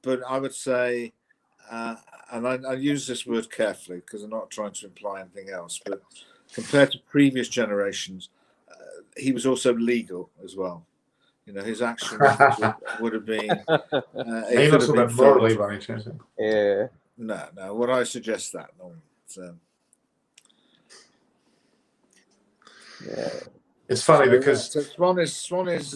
But I would say, and I use this word carefully because I'm not trying to imply anything else, but compared to previous generations, he was also legal as well. You know, his actions would have been. He looks about morally by any chance. Yeah. No. Would I suggest that? No. Yeah. It's funny because Swan is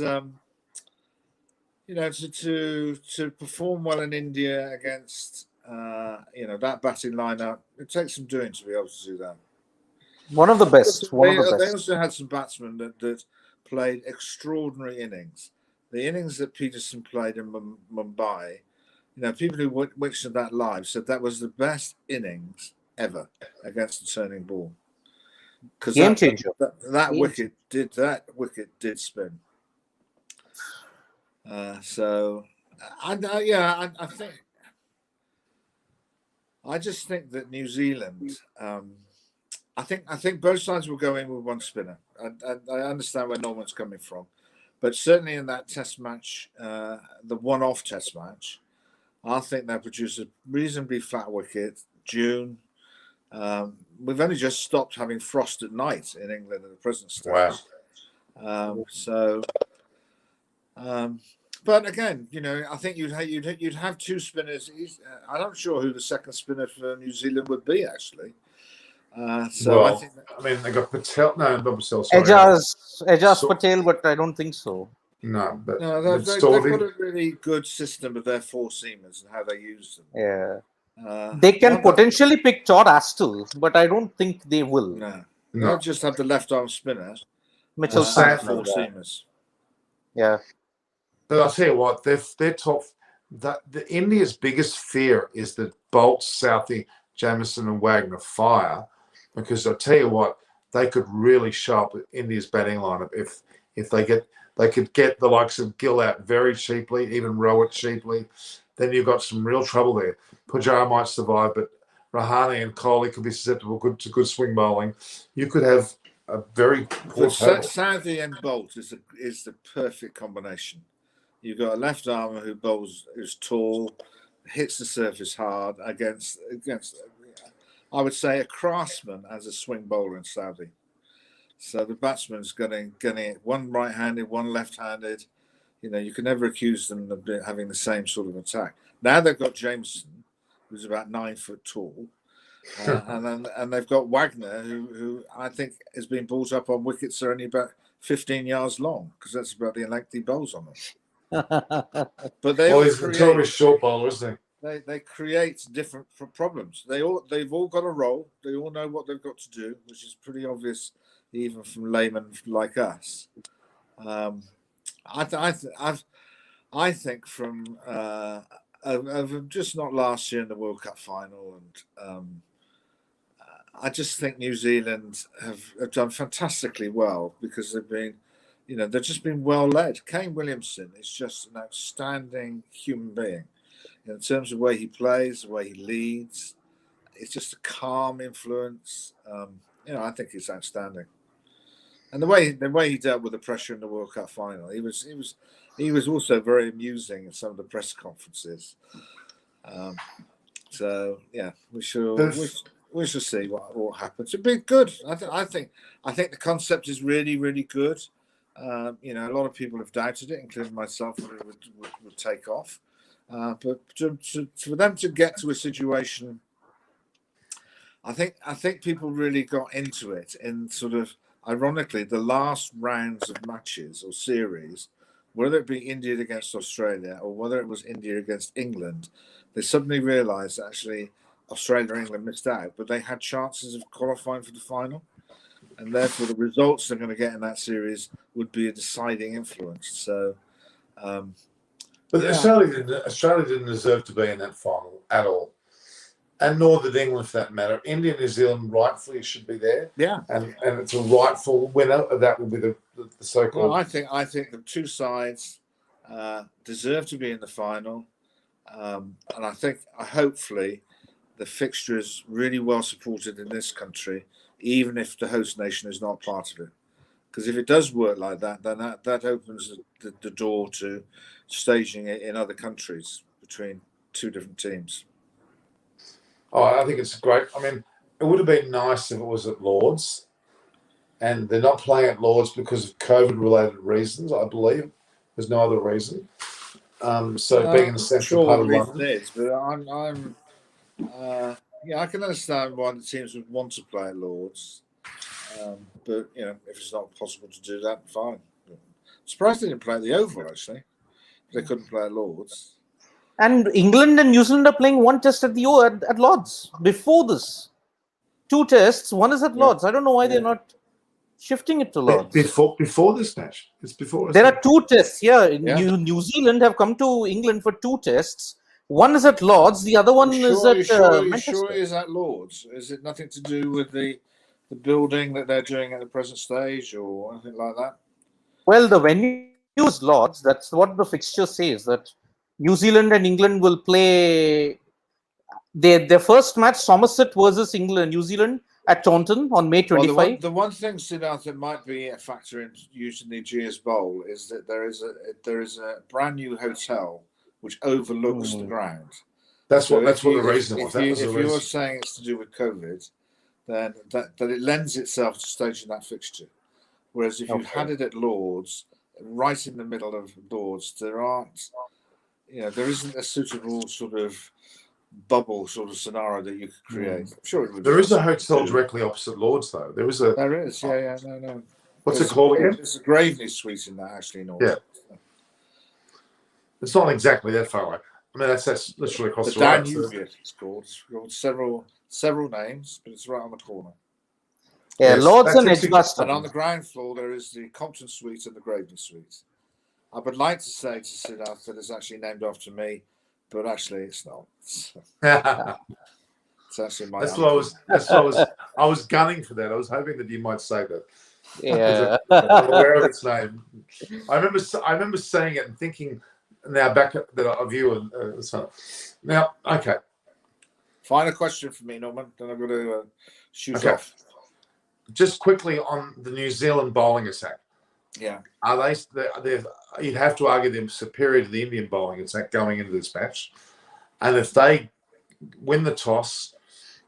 you know, to perform well in India against you know, that batting lineup, it takes some doing to be able to do that. One of the best. They also had some batsmen that played extraordinary innings. The innings that Peterson played in Mumbai, you know, people who watched that live said that was the best innings ever against the turning ball. Because game changer. That wicket did spin. So I think I just think that New Zealand. I think both sides will go in with one spinner. I understand where Norman's coming from, but certainly in that Test match, the one-off Test match, I think they'll produce a reasonably flat wicket. June. We've only just stopped having frost at night in England at the present stage. Wow. But again, you know, I think you'd have two spinners. I'm not sure who the second spinner for New Zealand would be actually. I think they got Patel. No, not Patel. Sorry, Ejaz Patel, but I don't think so. No, but they've got a really good system of their four seamers and how they use them. Yeah, they can potentially pick Todd Astle, but I don't think they will. No. They'll just have the left arm spinner. Mitchell four seamers. Yeah, but I'll tell you what, they're top. The India's biggest fear is that Bolt, Southey, Jamieson, and Wagner fire, because I tell you what, they could really show up India's batting lineup if they could get the likes of Gill out very cheaply, even Rowett cheaply. Then you've got some real trouble there. Pujara might survive, but Rahane and Kohli could be susceptible to good swing bowling. You could have a very poor Southey and Bolt is the perfect combination. You've got a left armer who bowls, who's tall, hits the surface hard against I would say a craftsman as a swing bowler in Southey. So the batsman's getting it one right-handed, one left-handed. You know, you can never accuse them of having the same sort of attack. Now they've got Jameson, who's about 9 foot tall, and they've got Wagner, who I think has been brought up on wickets that are only about 15 yards long, because that's about the length he bowls on them. But he's a terribly short bowler, isn't he? They create different problems. They've all got a role. They all know what they've got to do, which is pretty obvious, even from laymen like us. I think from just not last year in the World Cup final, and I just think New Zealand have done fantastically well because they've just been well led. Kane Williamson is just an outstanding human being in terms of the way he plays, the way he leads. It's just a calm influence. I think it's outstanding. And the way he dealt with the pressure in the World Cup final, he he was also very amusing in some of the press conferences. So yeah, we shall see what happens. It'd be good. I think the concept is really, really good. A lot of people have doubted it, including myself, that it would take off. But for them to get to a situation, I think people really got into it in sort of, ironically, the last rounds of matches or series, whether it be India against Australia or whether it was India against England, they suddenly realised that actually Australia and England missed out, but they had chances of qualifying for the final, and therefore the results they're going to get in that series would be a deciding influence. So, but Australia didn't deserve to be in that final at all, and nor did England for that matter. India and New Zealand rightfully should be there. Yeah, and it's a rightful winner. That will be the so-called. Well, I think the two sides deserve to be in the final, and hopefully the fixture is really well supported in this country, even if the host nation is not part of it. Because if it does work like that, then that opens the door to staging it in other countries between two different teams. Oh, I think it's great. I mean, it would have been nice if it was at Lord's, and they're not playing at Lord's because of COVID-related reasons, I believe. There's no other reason. So being in the central part of London, is, but I can understand why the teams would want to play at Lord's. But if it's not possible to do that, fine. I'm surprised they didn't play at the Oval, actually. They couldn't play at Lord's. And England and New Zealand are playing one test at Lord's before this. 2 tests, one is at Lord's. I don't know why they're not shifting it to Lord's. Before this match. It's before. There are 2 tests. New Zealand have come to England for 2 tests. One is at Lord's, the other one is at Manchester. Sure is at Lord's. Is it nothing to do with the building that they're doing at the present stage or anything like that? Well, the venue is Lord's. That's what the fixture says, that New Zealand and England will play their first match, Somerset versus New Zealand at Taunton on May 25. Well, the one thing, Siddharth, that might be a factor in using the Aegeus Bowl is that there is a brand new hotel which overlooks the ground. That's what the reason was. If you're saying it's to do with COVID, then that it lends itself to staging that fixture. Whereas if you had it at Lord's, right in the middle of Lord's, there isn't a suitable sort of bubble sort of scenario that you could create. I'm sure it would. There is a hotel directly opposite Lord's, though. There is. No. What's it called again? There's a Gravely Suite in that, actually. Yeah. It's not exactly that far away. I mean, that's literally across the road. It's called. It's got several names, but it's right on the corner. Yeah, yes, Lord's and Edgbaston. And on the ground floor, there is the Compton Suite and the Gravely Suite. I would like to say to Siddharth that it's actually named after me, but actually it's not. It's actually my. That's what I was gunning for that. I was hoping that you might say that. Yeah. I'm aware of its name. I remember saying it and thinking. Now back at of you and so now, okay. Final question for me, Norman. Then I'm going to shoot off. Just quickly on the New Zealand bowling attack. Yeah. Are they? You'd have to argue them superior to the Indian bowling attack going into this match, and if they win the toss,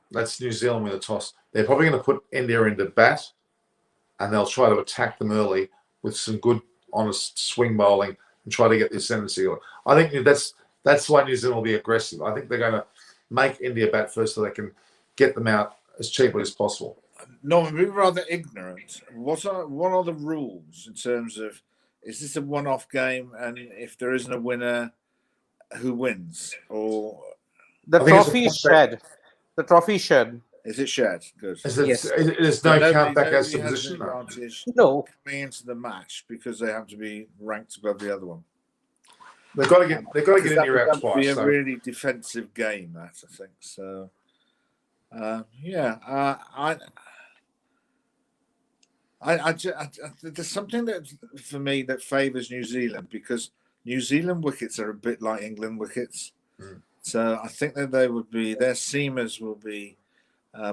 that's New Zealand win the toss. They're probably going to put India into bat, and they'll try to attack them early with some good, honest swing bowling. And try to get the ascendancy. I think that's why New Zealand will be aggressive. I think they're going to make India bat first so they can get them out as cheaply as possible. Norman, we're rather ignorant. What are the rules in terms of, is this a one-off game, and if there isn't a winner, who wins? Or the trophy is shared. The trophy is shared. Is it shared? Good. Yes. There's no count back as to position. No. Coming into the match because they have to be ranked above the other one. They've got to get in your out twice. Be a really defensive game, that I think. So, there's something that for me that favours New Zealand because New Zealand wickets are a bit like England wickets. So I think that their seamers will be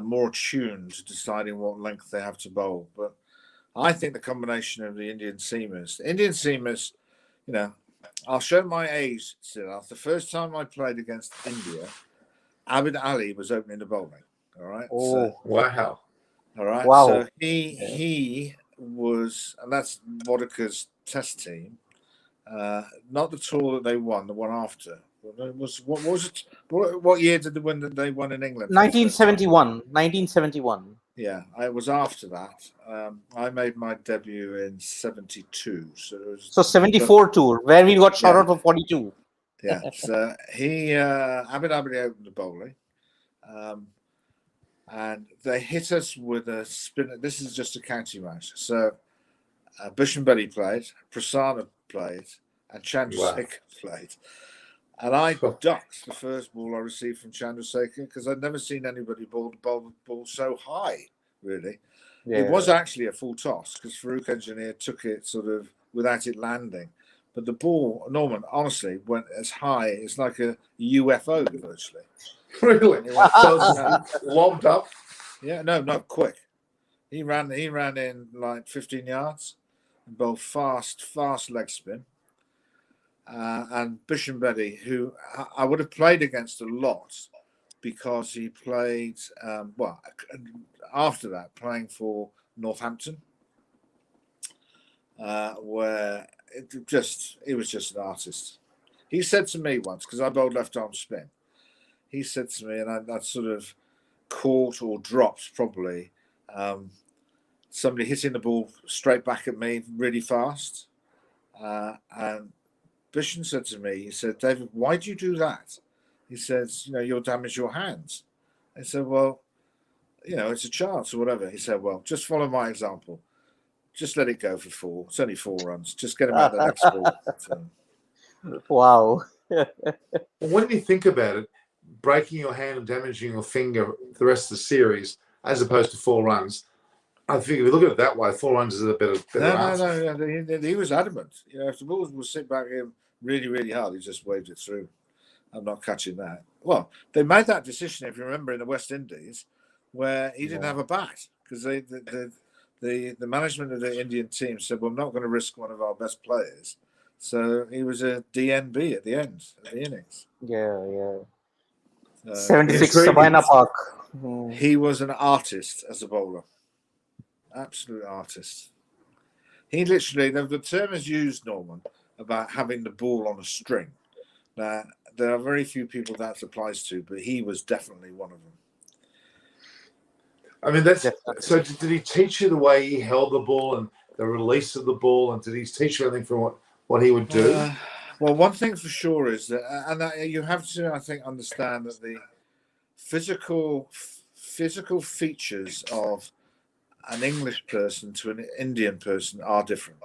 more attuned to deciding what length they have to bowl. But I think the combination of the Indian seamers, I'll show my age, Siddharth. The first time I played against India, Abid Ali was opening the bowling. All right. Oh, So, Wow. all right. wow. So he was, and that's Vodka's test team. Not the tour that they won, the one after. What was it? What year did they win? That they won in England? 1971. 1971. Yeah, it was after that. I made my debut in '72, so it was. So 74 tour, where we got shot Yeah. out for 42. Yeah, so he Abid Ali opened the bowling, and they hit us with a spinner. This is just a county match. So Bush and Betty played, Prasanna played, and Chandrasekhar played. And I ducked the first ball I received from Chandrasekhar because I'd never seen anybody bowl so high, really. Yeah. It was actually a full toss because Farouk Engineer took it sort of without it landing. But the ball, Norman, honestly, went as high. It's like a UFO, virtually. Really? So it's lobbed up? Yeah, no, not quick. He ran in like 15 yards, and bowled fast leg spin. And Bishan Bedi, who I would have played against a lot because he played, after that, playing for Northampton, where he was just an artist. He said to me once, because I bowled left arm spin, he said to me, and I sort of caught or dropped probably somebody hitting the ball straight back at me really fast. And Bishan said to me, he said, David, why do you do that? He says, you'll damage your hands. I said, well, it's a chance or whatever. He said, well, just follow my example. Just let it go for 4. It's only 4 runs. Just get him out the next ball. So. Wow. When you think about it, breaking your hand and damaging your finger the rest of the series, as opposed to 4 runs, I think if you look at it that way, 4 runs is a better answer. No. He was adamant. If the ball was sit back in really, really hard, he just waved it through. I'm not catching that. Well, they made that decision, if you remember, in the West Indies, where he didn't have a bat because the management of the Indian team said, "Well, I'm not going to risk one of our best players." So he was a DNB at the end of the innings. Yeah. 76 Intriguing. Sabina Park. He was an artist as a bowler. Absolute artist. He literally, the term is used, Norman, about having the ball on a string. Now, there are very few people that applies to, but he was definitely one of them. I mean, so. Did he teach you the way he held the ball and the release of the ball, and did he teach you anything from what he would do? Well, one thing for sure is that, and that you have to, I think, understand that the physical features of an English person to an Indian person are different.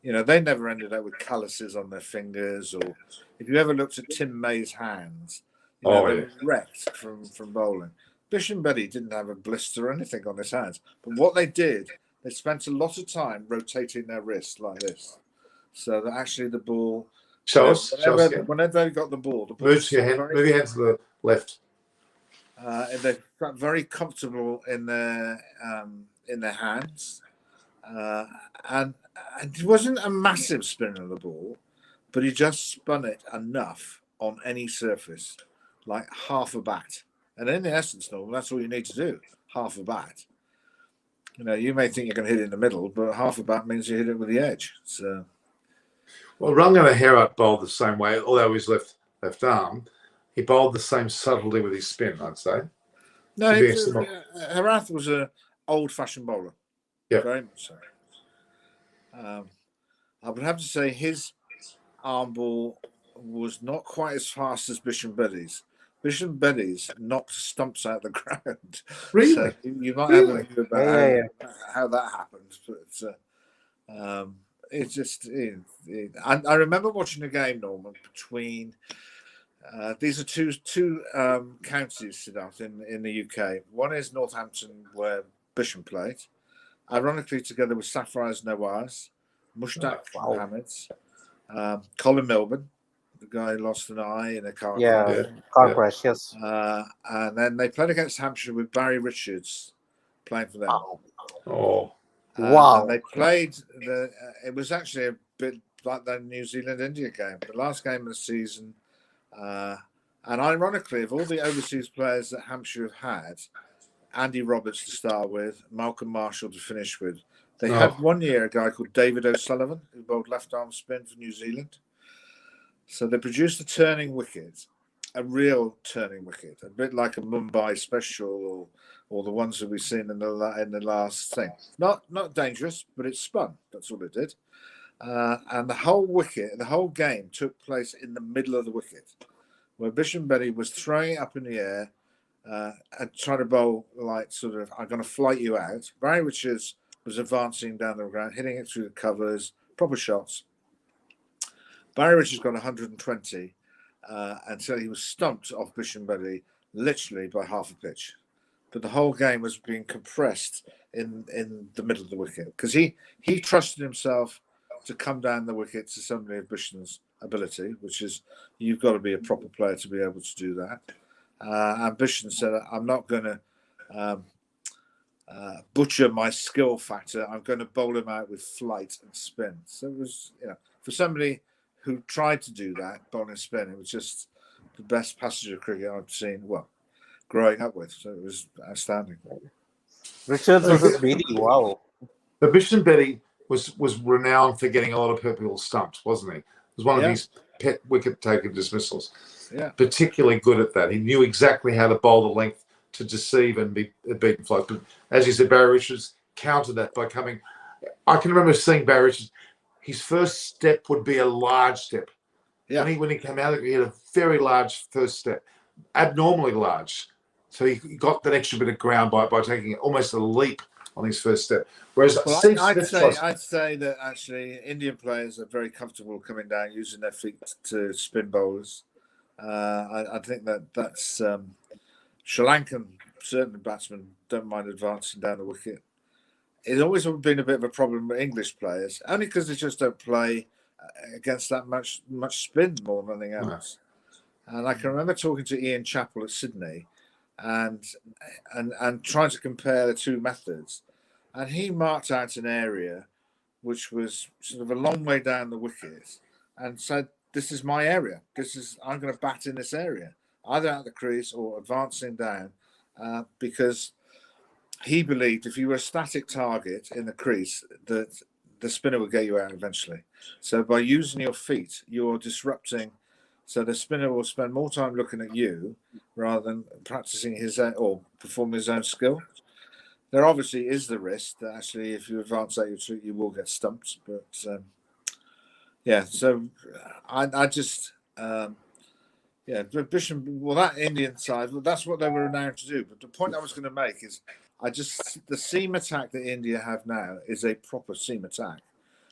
They never ended up with calluses on their fingers, or if you ever looked at Tim May's hands, they were wrecked from bowling. Bishan Bedi didn't have a blister or anything on his hands, but what they did, they spent a lot of time rotating their wrists like this, so that actually the ball. Whenever they got the ball, move your hand to the left. They got very comfortable in their hands, and it wasn't a massive spin of the ball, but he just spun it enough on any surface, like half a bat. And in essence, Norman, that's all you need to do, half a bat. You may think you're going to hit it in the middle, but half a bat means you hit it with the edge. So, well, Rangana Herat bowled the same way, although his left arm, he bowled the same subtlety with his spin, I'd say. No, Herath was an old-fashioned bowler. Yeah, very much so. I would have to say his arm ball was not quite as fast as Bishan Bedi's. Bishan Bedi's knocked stumps out the ground. Really? So you might have a view about how that happened, but it's just. I remember watching a game, Norman, between. These are two counties, Siddharth, in the UK. One is Northampton, where Bisham played, ironically together with Sapphires Nawaz, Mushtaq Mohammed, Colin Milburn, the guy who lost an eye in a car crash. Car crash, yes. And then they played against Hampshire with Barry Richards playing for them. Oh. Wow. And they played it was actually a bit like the New Zealand-India game, the last game of the season. And ironically, of all the overseas players that Hampshire have had, Andy Roberts to start with, Malcolm Marshall to finish with, they had one year a guy called David O'Sullivan, who bowled left-arm spin for New Zealand. So they produced a turning wicket, a real turning wicket, a bit like a Mumbai special or the ones that we've seen in the last thing. Not dangerous, but it spun. That's all it did. And the whole wicket, the whole game took place in the middle of the wicket, where Bisham Betty was throwing it up in the air and trying to bowl like sort of, I'm going to flight you out. Barry Richards was advancing down the ground, hitting it through the covers, proper shots. Barry Richards got 120 until he was stumped off Bisham Betty literally by half a pitch. But the whole game was being compressed in the middle of the wicket because he trusted himself to come down the wicket to somebody of Bisham's ability, which is you've got to be a proper player to be able to do that. And Bisham said, I'm not going to butcher my skill factor. I'm going to bowl him out with flight and spin. So it was, for somebody who tried to do that, bowling spin, it was just the best passage of cricket I've seen, growing up with. So it was outstanding. Richards versus Beatty, wow. But Bisham Betty was renowned for getting a lot of people stumped, wasn't he? It was one of his pet wicket-taking dismissals. Yeah. Particularly good at that. He knew exactly how to bowl the length to deceive and be beaten flight. But as you said, Barry Richards countered that by coming. I can remember seeing Barry Richards. His first step would be a large step. Yeah. When he came out, he had a very large first step, abnormally large. So he got that extra bit of ground by taking almost a leap on his first step. Whereas I'd say that actually Indian players are very comfortable coming down using their feet to spin bowlers. I think that's Sri Lankan certain batsmen don't mind advancing down the wicket. It's always been a bit of a problem with English players, only because they just don't play against that much spin more than anything else. No. And I can remember talking to Ian Chappell at Sydney, and trying to compare the two methods, and he marked out an area which was sort of a long way down the wicket, and said, "This is my area. I'm going to bat in this area, either out of the crease or advancing down," because he believed if you were a static target in the crease, that the spinner would get you out eventually. So by using your feet, you're disrupting. So the spinner will spend more time looking at you rather than practicing his own or performing his own skill. There obviously is the risk that actually if you advance out your treat, you will get stumped. But so I just Bisham, that Indian side, that's what they were renowned to do. But the point I was going to make is the seam attack that India have now is a proper seam attack.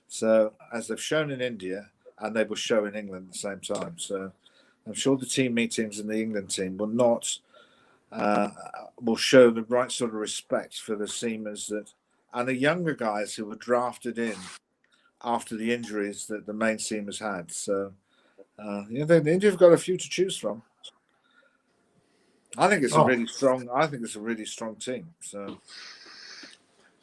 So as they've shown in India, and they will show in England at the same time. So I'm sure the team meetings in the England team will show the right sort of respect for the seamers and the younger guys who were drafted in after the injuries that the main seamers had. So the India have got a few to choose from. I think it's a really strong team. So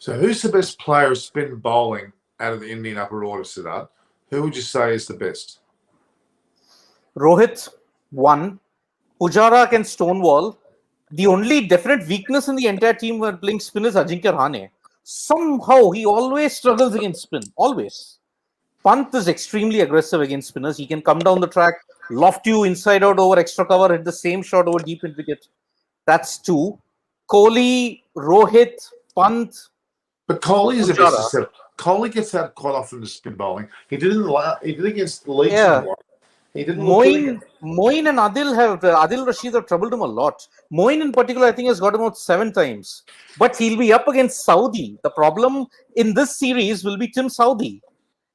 who's the best player of spin bowling out of the Indian upper order, Siddharth? Who would you say is the best? Rohit, 1. Pujara can stonewall. The only definite weakness in the entire team when playing spin is Ajinkya Rahane. Somehow, he always struggles against spin. Always. Pant is extremely aggressive against spinners. He can come down the track, loft you inside out over extra cover, hit the same shot over deep in wicket. That's 2. Kohli, Rohit, Pant. But Kohli is a bit susceptible. Kohli gets out quite often to spin bowling. He did against the Leeds. Yeah. He didn't. Moeen and Adil Rashid have troubled him a lot. Moeen in particular, I think, has got him out 7 times. But he'll be up against Saudi. The problem in this series will be Tim Saudi.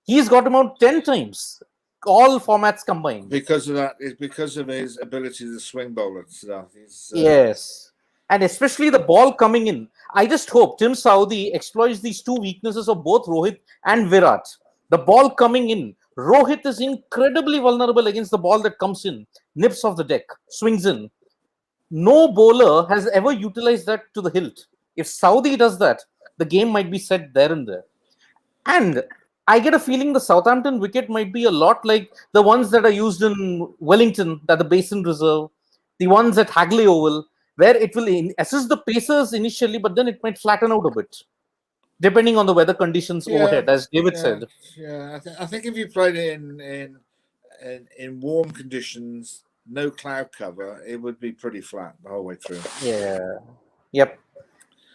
He's got him out 10 times. All formats combined. Because of that, it's because of his ability to swing bowler stuff. Yes. And especially the ball coming in. I just hope Tim Saudi exploits these 2 weaknesses of both Rohit and Virat. The ball coming in. Rohit is incredibly vulnerable against the ball that comes in, nips off the deck, swings in. No bowler has ever utilized that to the hilt. If Saudi does that, the game might be set there and there. And I get a feeling the Southampton wicket might be a lot like the ones that are used in Wellington, that the Basin Reserve, the ones at Hagley Oval, where it will assist the pacers initially, but then it might flatten out a bit, depending on the weather conditions Yeah, overhead, as David yeah, said. yeah. I think if you played it in warm conditions, no cloud cover, it would be pretty flat the whole way through. Yeah. Yep. Might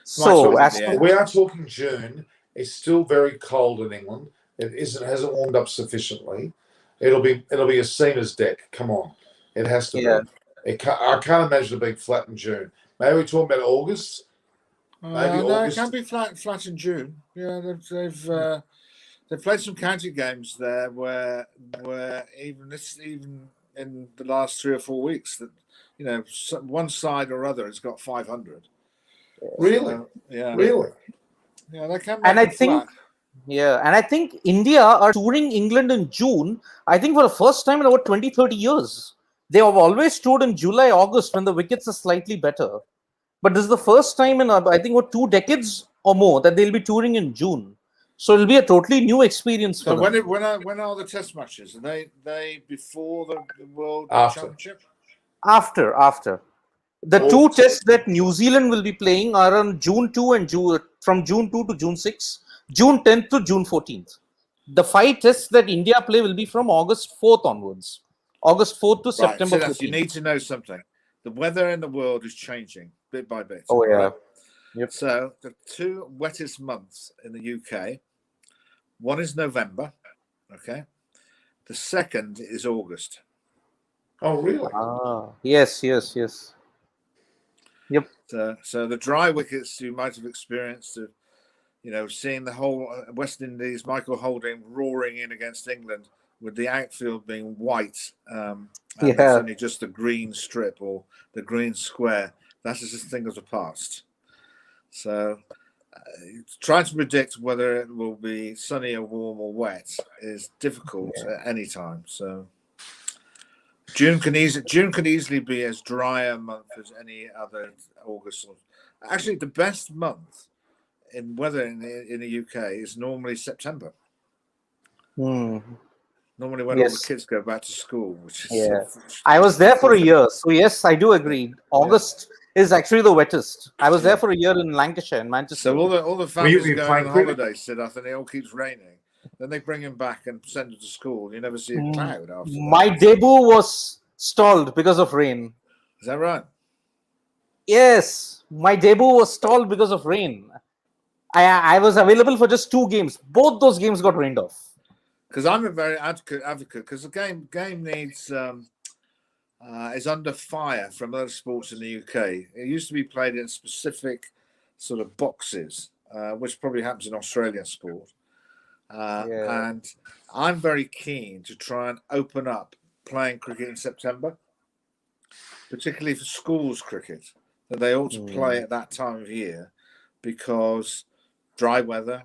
So, swing at as the to, end. We are talking June. It's still very cold in England. It hasn't warmed up sufficiently. It'll be a seamer's deck. Come on, it has to yeah, be. I can't imagine it being flat in June. Maybe we're talking about August. Maybe No, it August. can be flat in June. Yeah, they've played some county games there where even in the last 3 or 4 weeks that one side or other has got 500. Really, Yeah, really. yeah, they can and make I them think, flat. yeah, and I think India are touring England in June, I think for the first time in about 20, 30 years. They have always toured in July, August when the wickets are slightly better. But this is the first time in, I think, what, 2 decades or more that they'll be touring in June. So it'll be a totally new experience for So them. when are the test matches? Are they before the World After. Championship? After. The two August. tests that New Zealand will be playing are on June 2 and from June 2 to June 6, June 10th to June 14th. The 5 tests that India play will be from August 4th onwards. August 4th to Right. September So that's, you 14th. need to know something. The weather in the world is changing bit by bit. Oh, yeah. Right? Yep. So the 2 wettest months in the UK, one is November. Okay. The second is August. Oh, really? Yes. Yep. So the dry wickets you might have experienced, seeing the whole West Indies, Michael Holding roaring in against England with the outfield being white, and there's only just the green strip or the green square. That is a thing of the past. So trying to predict whether it will be sunny or warm or wet is difficult at any time. So June can easily be as dry a month as any other August. Actually, the best month in weather in the UK is normally September. Normally when all the kids go back to school, which is I was there for a year, so yes, I do agree. August is actually the wettest. I was there for a year in Lancashire, in Manchester. So all the families are going on holiday, Siddharth, and it all keeps raining. Then they bring him back and send him to school. You never see a cloud after that. My debut was stalled because of rain. Is that right? Yes, my debut was stalled because of rain. I was available for just 2 games. Both those games got rained off. Because I'm a very advocate because the game needs is under fire from other sports in the UK. It used to be played in specific sort of boxes, which probably happens in Australian sport. And I'm very keen to try and open up playing cricket in September, particularly for schools cricket, that they ought to play at that time of year because dry weather,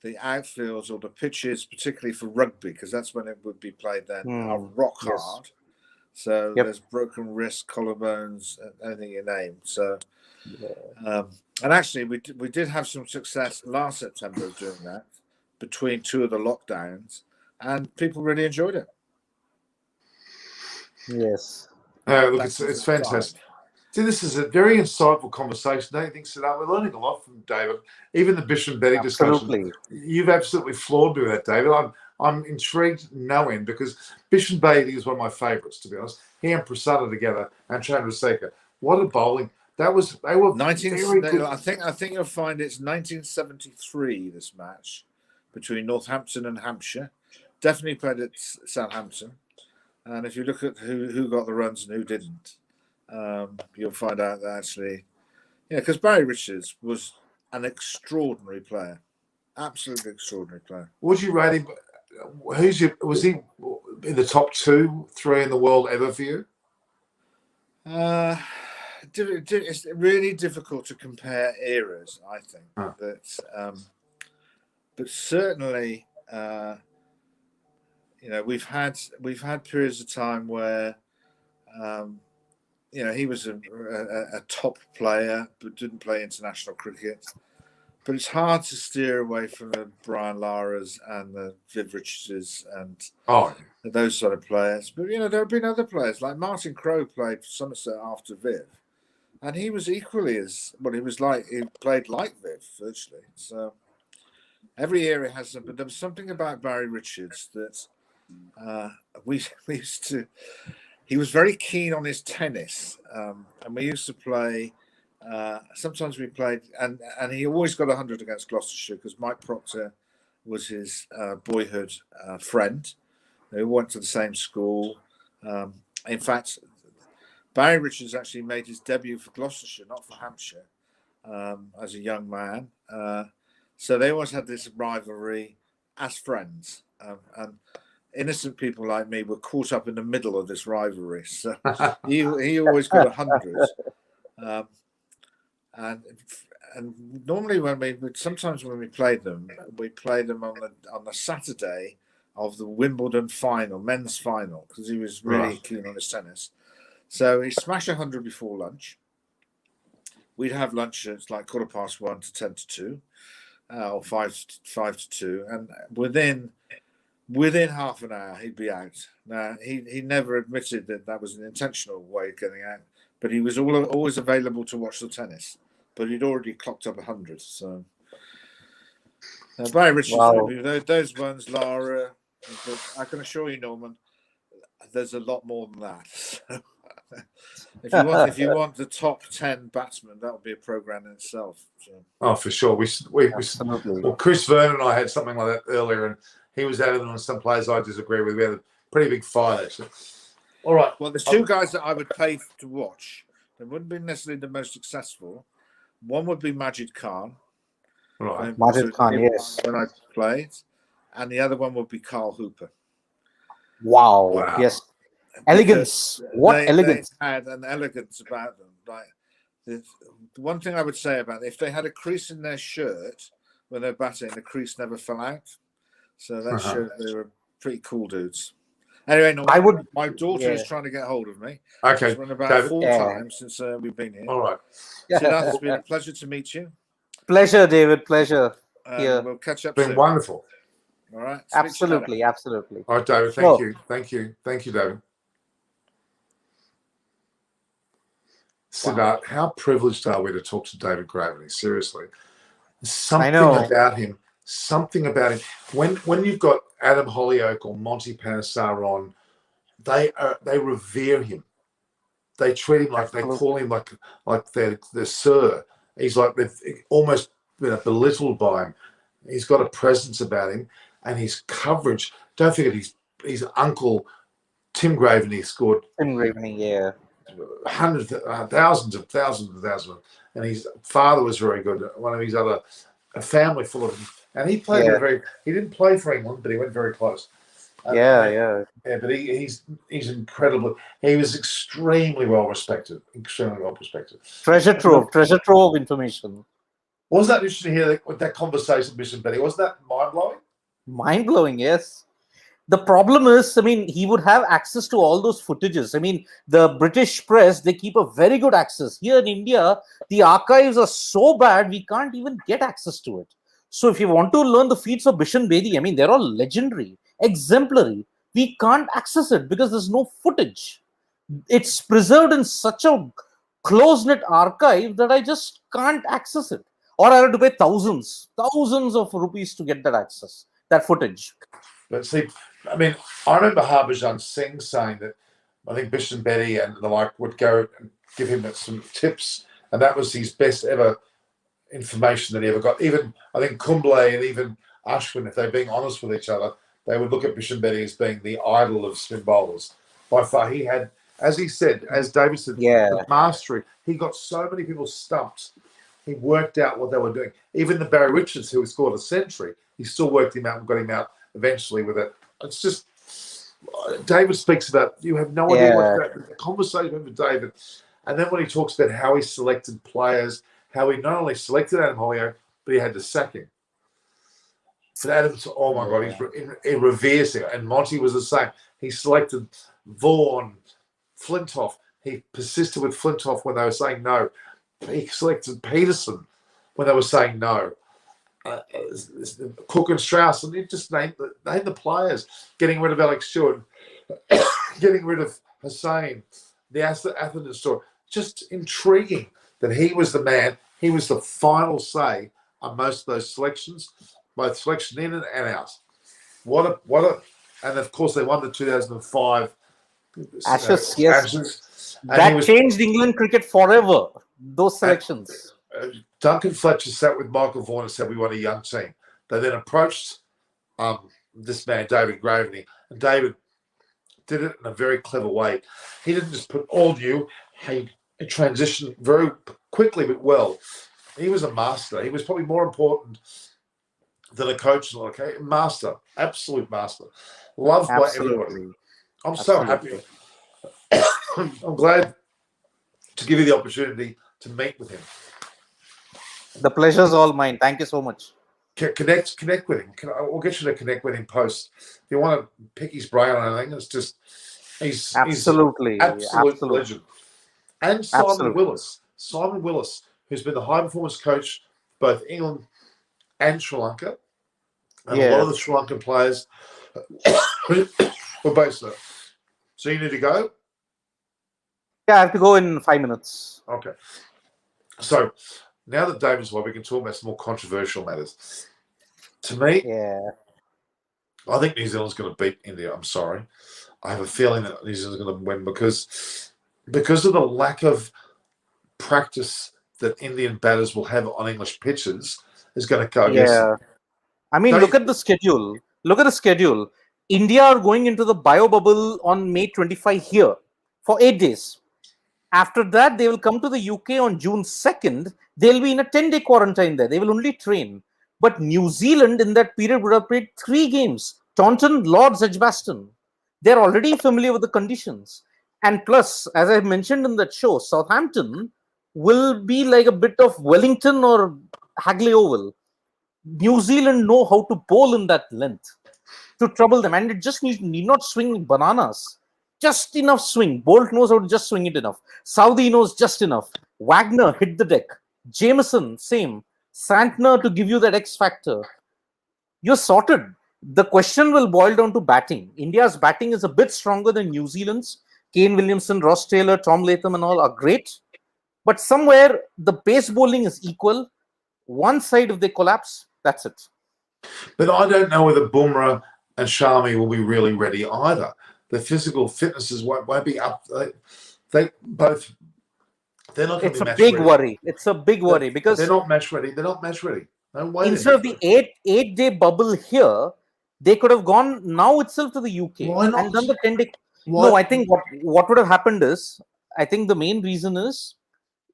the outfields or the pitches, particularly for rugby, because that's when it would be played then, are rock hard. So there's broken wrists, collarbones, anything you name. So, and actually, we did have some success last September of doing that between 2 of the lockdowns, and people really enjoyed it. Yes. Look, it's fantastic. See, this is a very insightful conversation, don't you think, Siddharth? We're learning a lot from David. Even the Bish and Betty discussion. You've absolutely floored me with that, David. I'm intrigued no end because Bish and Betty is one of my favourites, to be honest. He and Prasada together and Chandrasekhar. What a bowling. They were very good. I think you'll find it's 1973, this match between Northampton and Hampshire. Definitely played at Southampton. And if you look at who got the runs and who didn't, you'll find out that actually, because Barry Richards was an extraordinary player, absolutely extraordinary player. Would you rate him? Was he in the top 2, 3 in the world ever for you? It's really difficult to compare eras, I think. But certainly, we've had periods of time where. He was a top player, but didn't play international cricket. but it's hard to steer away from the Brian Lara's and the Viv Richards and those sort of players. But there have been other players like Martin Crowe played for Somerset after Viv, and he was equally as he played like Viv virtually. So every era has some. But there was something about Barry Richards that we used to. He was very keen on his tennis, and we used to play. Sometimes we played, and he always got 100 against Gloucestershire because Mike Proctor was his boyhood friend. They went to the same school. In fact, Barry Richards actually made his debut for Gloucestershire, not for Hampshire, as a young man. So they always had this rivalry as friends, and innocent people like me were caught up in the middle of this rivalry. So he always got 100. And normally sometimes when we played them on the Saturday of the Wimbledon final, men's final, because he was really keen on his tennis. So he'd smash 100 before lunch. We'd have lunch at like 1:15 to 10 to 2, or 5 to 2, and within half an hour he'd be out. Now he never admitted that was an intentional way of getting out, but he was always available to watch the tennis. But he'd already clocked up 100. So Barry Richards, those ones, Lara. But I can assure you, Norman, there's a lot more than that. So, if you want the top 10 batsmen, that would be a program in itself. So. Oh, for sure. Well, Chris Vernon and I had something like that earlier, and he was added on some players I disagree with. We had a pretty big fight, actually. All right. Well, there's two guys that I would pay to watch. They wouldn't be necessarily the most successful. One would be Majid Khan. Right. Majid Khan, yes. When I played. And the other one would be Carl Hooper. Wow. Yes. Elegance. Elegance. They had an elegance about them. Like the one thing I would say about it, if they had a crease in their shirt when they're batting, the crease never fell out. So that showed they were pretty cool dudes. Anyway, no, my daughter is trying to get hold of me. Okay. It's been about 4 times since we've been here. All right. So it's been a pleasure to meet you. Pleasure, David. Pleasure. We'll catch up soon. Been wonderful. All right. Absolutely. Absolutely. All right, David. Thank you. Thank you. Thank you, David. Siddharth, how privileged are we to talk to David Graveney? Seriously. Something about him. Something about him. When you've got Adam Hollyoak or Monty Panesar on, they revere him. They treat him like they call him like they're sir. He's like they've almost been belittled by him. He's got a presence about him, and his coverage. Don't forget his uncle Tim Graveney scored. Tim Graveney, yeah. Hundreds, thousands, and his father was very good. One of his a family full of them, and he played he didn't play for England, but he went very close. Yeah. But he's incredible. He was extremely well respected. Treasure trove of information. Wasn't that interesting to hear that conversation with Bishop Betty? Wasn't that mind blowing? Mind blowing, yes. The problem is, he would have access to all those footages. The British press, they keep a very good access. Here in India, the archives are so bad, we can't even get access to it. So if you want to learn the feats of Bishan Bedi, they're all legendary, exemplary. We can't access it because there's no footage. It's preserved in such a close-knit archive that I just can't access it. Or I have to pay thousands of rupees to get that access, that footage. But see, I remember Harbhajan Singh saying that I think Bishan Bedi and the like would go and give him some tips, and that was his best ever information that he ever got. Even I think Kumble and even Ashwin, if they're being honest with each other, they would look at Bishan Bedi as being the idol of spin bowlers. By far, he had, as he said, as David said, the mastery. He got so many people stumped. He worked out what they were doing. Even the Barry Richards, who scored a century, he still worked him out and got him out eventually with it. It's just, David speaks about, you have no idea what the conversation with David. And then when he talks about how he selected players, how he not only selected Adam Hollyoak, but he had to sack him. But Adam, oh my God, he reveres him. And Monty was the same. He selected Vaughan, Flintoff. He persisted with Flintoff when they were saying no. He selected Peterson when they were saying no. Cook and Strauss, and you just name the players. Getting rid of Alex Stewart, getting rid of Hussein, the Atherton story. Just intriguing that he was the man. He was the final say on most of those selections, both selection in and out. What a, and of course they won the 2005 Ashes. Yes, Ashes. that changed England cricket forever. Those selections. Duncan Fletcher sat with Michael Vaughan and said, "We want a young team." They then approached this man, David Graveney, and David did it in a very clever way. He didn't just put all new. He transitioned very quickly but well. He was a master. He was probably more important than a coach. Okay, master, absolute master, loved by everybody. I'm so happy. I'm glad to give you the opportunity to meet with him. The pleasure's all mine. Thank you so much. Connect with him. We'll get you to connect with him post. If you want to pick his brain on anything, it's just he's absolute legend. And Simon Willis, who's been the high performance coach both England and Sri Lanka, and a lot of the Sri Lankan players were based there. So you need to go? Yeah, I have to go in 5 minutes. Okay. So now that David's away, we can talk about some more controversial matters. To me, I think New Zealand's going to beat India. I'm sorry. I have a feeling that New Zealand's going to win because of the lack of practice that Indian batters will have on English pitches is going to go against them. I mean, look at the schedule. India are going into the bio bubble on May 25 here for 8 days. After that, they will come to the UK on June 2nd. They'll be in a 10-day quarantine there. They will only train. But New Zealand in that period would have played 3 games. Taunton, Lords, Edgbaston. They're already familiar with the conditions. And plus, as I mentioned in that show, Southampton will be like a bit of Wellington or Hagley Oval. New Zealand know how to bowl in that length to trouble them. And it just need not swing bananas. Just enough swing. Bolt knows how to just swing it enough. Saudi knows just enough. Wagner hit the deck. Jameson, same. Santner to give you that X factor. You're sorted. The question will boil down to batting. India's batting is a bit stronger than New Zealand's. Kane Williamson, Ross Taylor, Tom Latham and all are great. But somewhere the pace bowling is equal. One side, if they collapse, that's it. But I don't know whether Bumrah and Shami will be really ready either. The physical fitnesses won't be up. They're not going to be match ready. It's a big worry. It's a big worry because they're not match ready. They're not match ready. No way. Instead of the 8-day bubble here, they could have gone now itself to the UK and done the 10-day. No, I think what would have happened is, I think the main reason is,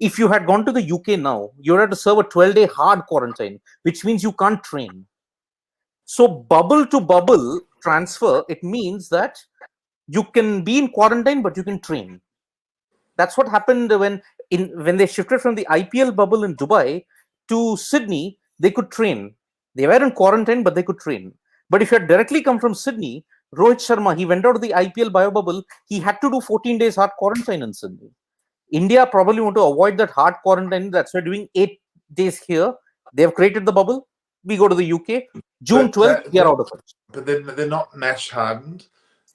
if you had gone to the UK now, you would have to serve a 12-day hard quarantine, which means you can't train. So bubble to bubble transfer, it means that you can be in quarantine, but you can train. That's what happened when they shifted from the IPL bubble in Dubai to Sydney. They could train. They were in quarantine, but they could train. But if you had directly come from Sydney, Rohit Sharma, he went out of the IPL bio bubble. He had to do 14 days hard quarantine in Sydney. India probably want to avoid that hard quarantine. That's why doing 8 days here. They have created the bubble. We go to the UK. June 12th, we are out of it. But then they're not match hardened.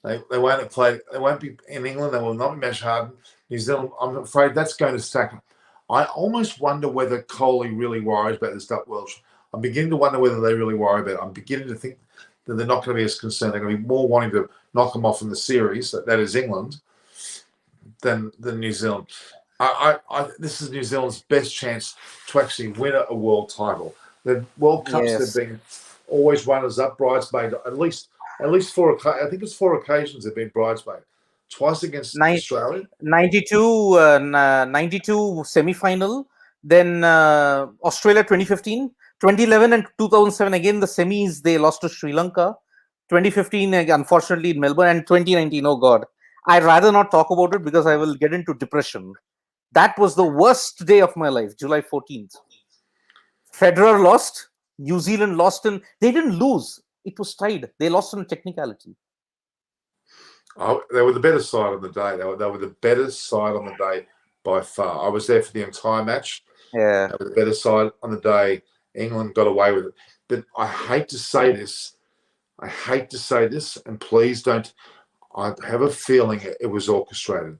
They won't have played. They won't be in England. They will not be match hardened. New Zealand, I'm afraid that's going to stack up. I almost wonder whether Kohli really worries about this Duck Welsh. I'm beginning to wonder whether they really worry about it. I'm beginning to think that they're not going to be as concerned. They're going to be more wanting to knock them off in the series, that is England, than New Zealand. This is New Zealand's best chance to actually win a world title. The World Cups, they've been always runners-up, bridesmaid, at least 4. I think it's 4 occasions they've been bridesmaid. Twice against Australia. 92 semi-final. Then Australia 2015. 2011 and 2007, again, the semis, they lost to Sri Lanka. 2015, unfortunately, in Melbourne. And 2019, oh God. I'd rather not talk about it because I will get into depression. That was the worst day of my life, July 14th. Federer lost. New Zealand lost. And they didn't lose. It was tied. They lost on a technicality. Oh, they were the better side on the day. They were the better side on the day by far. I was there for the entire match. Yeah. They were the better side on the day England got away with it. But I hate to say this. And please don't. I have a feeling it was orchestrated.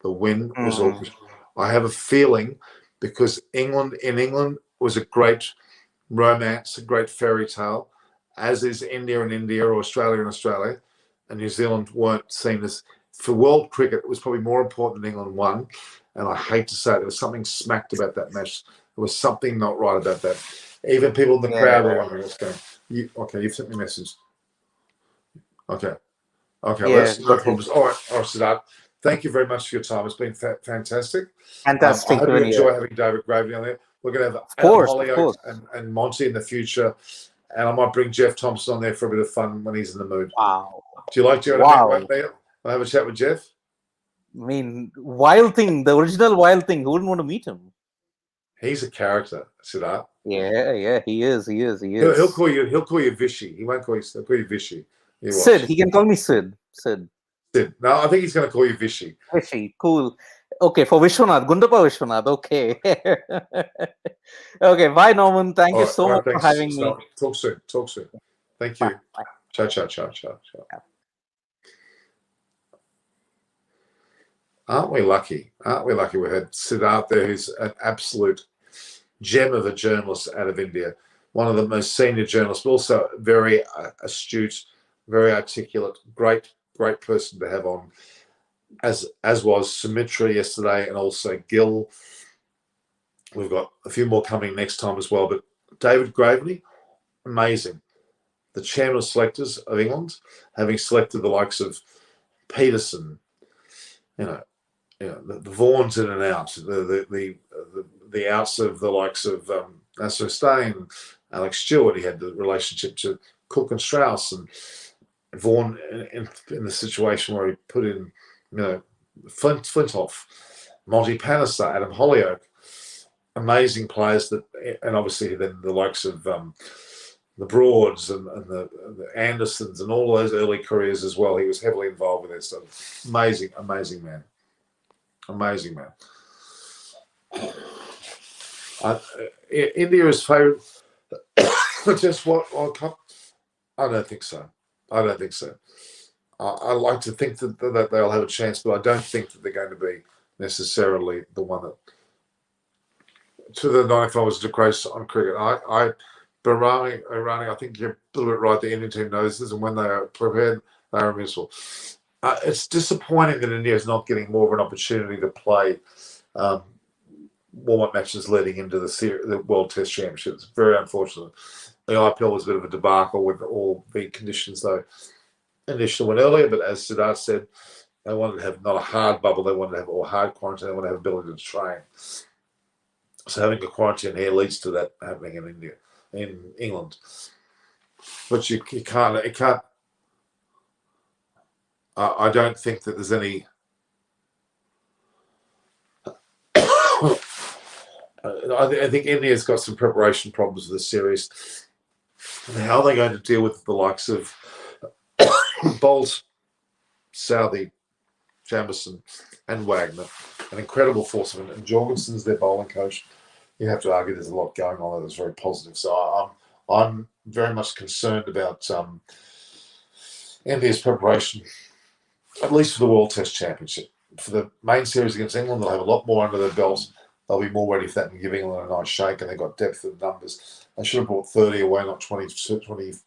The win was orchestrated. I have a feeling because England was a great romance, a great fairy tale, as is India and India, or Australia and Australia, and New Zealand weren't seen as. For world cricket, it was probably more important that England won, and I hate to say it, there was something smacked about that match. There was something not right about that. Even people in the crowd were wondering what's going on. You've sent me a message. Okay, let's no problems. All right, Siddharth. Thank you very much for your time. It's been fantastic. Fantastic. I hope you enjoy having David Gravely on there. We're going to have Adam Hollyoak and Monty in the future, and I might bring Jeff Thompson on there for a bit of fun when he's in the mood. Wow. Do you like to I'll have a chat with Jeff? I mean, Wild Thing, the original Wild Thing. Who wouldn't want to meet him? He's a character, Siddharth. Yeah, he is. He'll call you Vishy. He won't call you. He'll call you Vishy. Sid. He can call me Sid. No, I think he's going to call you Vishy. Vishy, cool. Okay, for Vishwanath, Gundappa Vishwanath. Okay. Okay, bye, Norman. Thank you so much for having me. Talk soon. Thank you. Bye. Ciao. Aren't we lucky? We had Siddharth there, who's an absolute gem of a journalist out of India, one of the most senior journalists, but also very astute, very articulate, great person to have on, as was Sumitra yesterday, and also Gill. We've got a few more coming next time as well. But David Gravely, amazing. The chairman of selectors of England, having selected the likes of Peterson, the Vaughns in and out, the outs of the likes of Nasser Stein, Alex Stewart. He had the relationship to Cook and Strauss, and Vaughan in the situation where he put in, Flintoff, Monty Pallister, Adam Hollyoak, amazing players and obviously then the likes of the Broads and the Andersons and all those early careers as well. He was heavily involved with their stuff. Amazing man. India is favourite Test World Cup? I don't think so. I like to think that they'll have a chance, but I don't think that they're going to be necessarily the one that to the 95 was disgrace on cricket. Irani, I think you're a little bit right. The Indian team knows this, and when they are prepared, they are invincible. It's disappointing that India is not getting more of an opportunity to play warm-up matches leading into the World Test Championship. It's very unfortunate. The IPL was a bit of a debacle with all the conditions, though. Initially went earlier, but as Siddharth said, they wanted to have not a hard bubble, they wanted to have or hard quarantine, they want to have ability to train. So having a quarantine here leads to that happening in England. But you can't. I don't think that there's any. I think India's got some preparation problems with the series. And how are they going to deal with the likes of Bolt, Southey, Jamieson, and Wagner? An incredible force of it. And Jorgensen's their bowling coach. You have to argue there's a lot going on that's very positive. So I'm very much concerned about India's preparation, at least for the World Test Championship. For the main series against England, they'll have a lot more under their belts. They'll be more ready for that and give England a nice shake, and they've got depth of numbers. They should have brought 30 away, not 20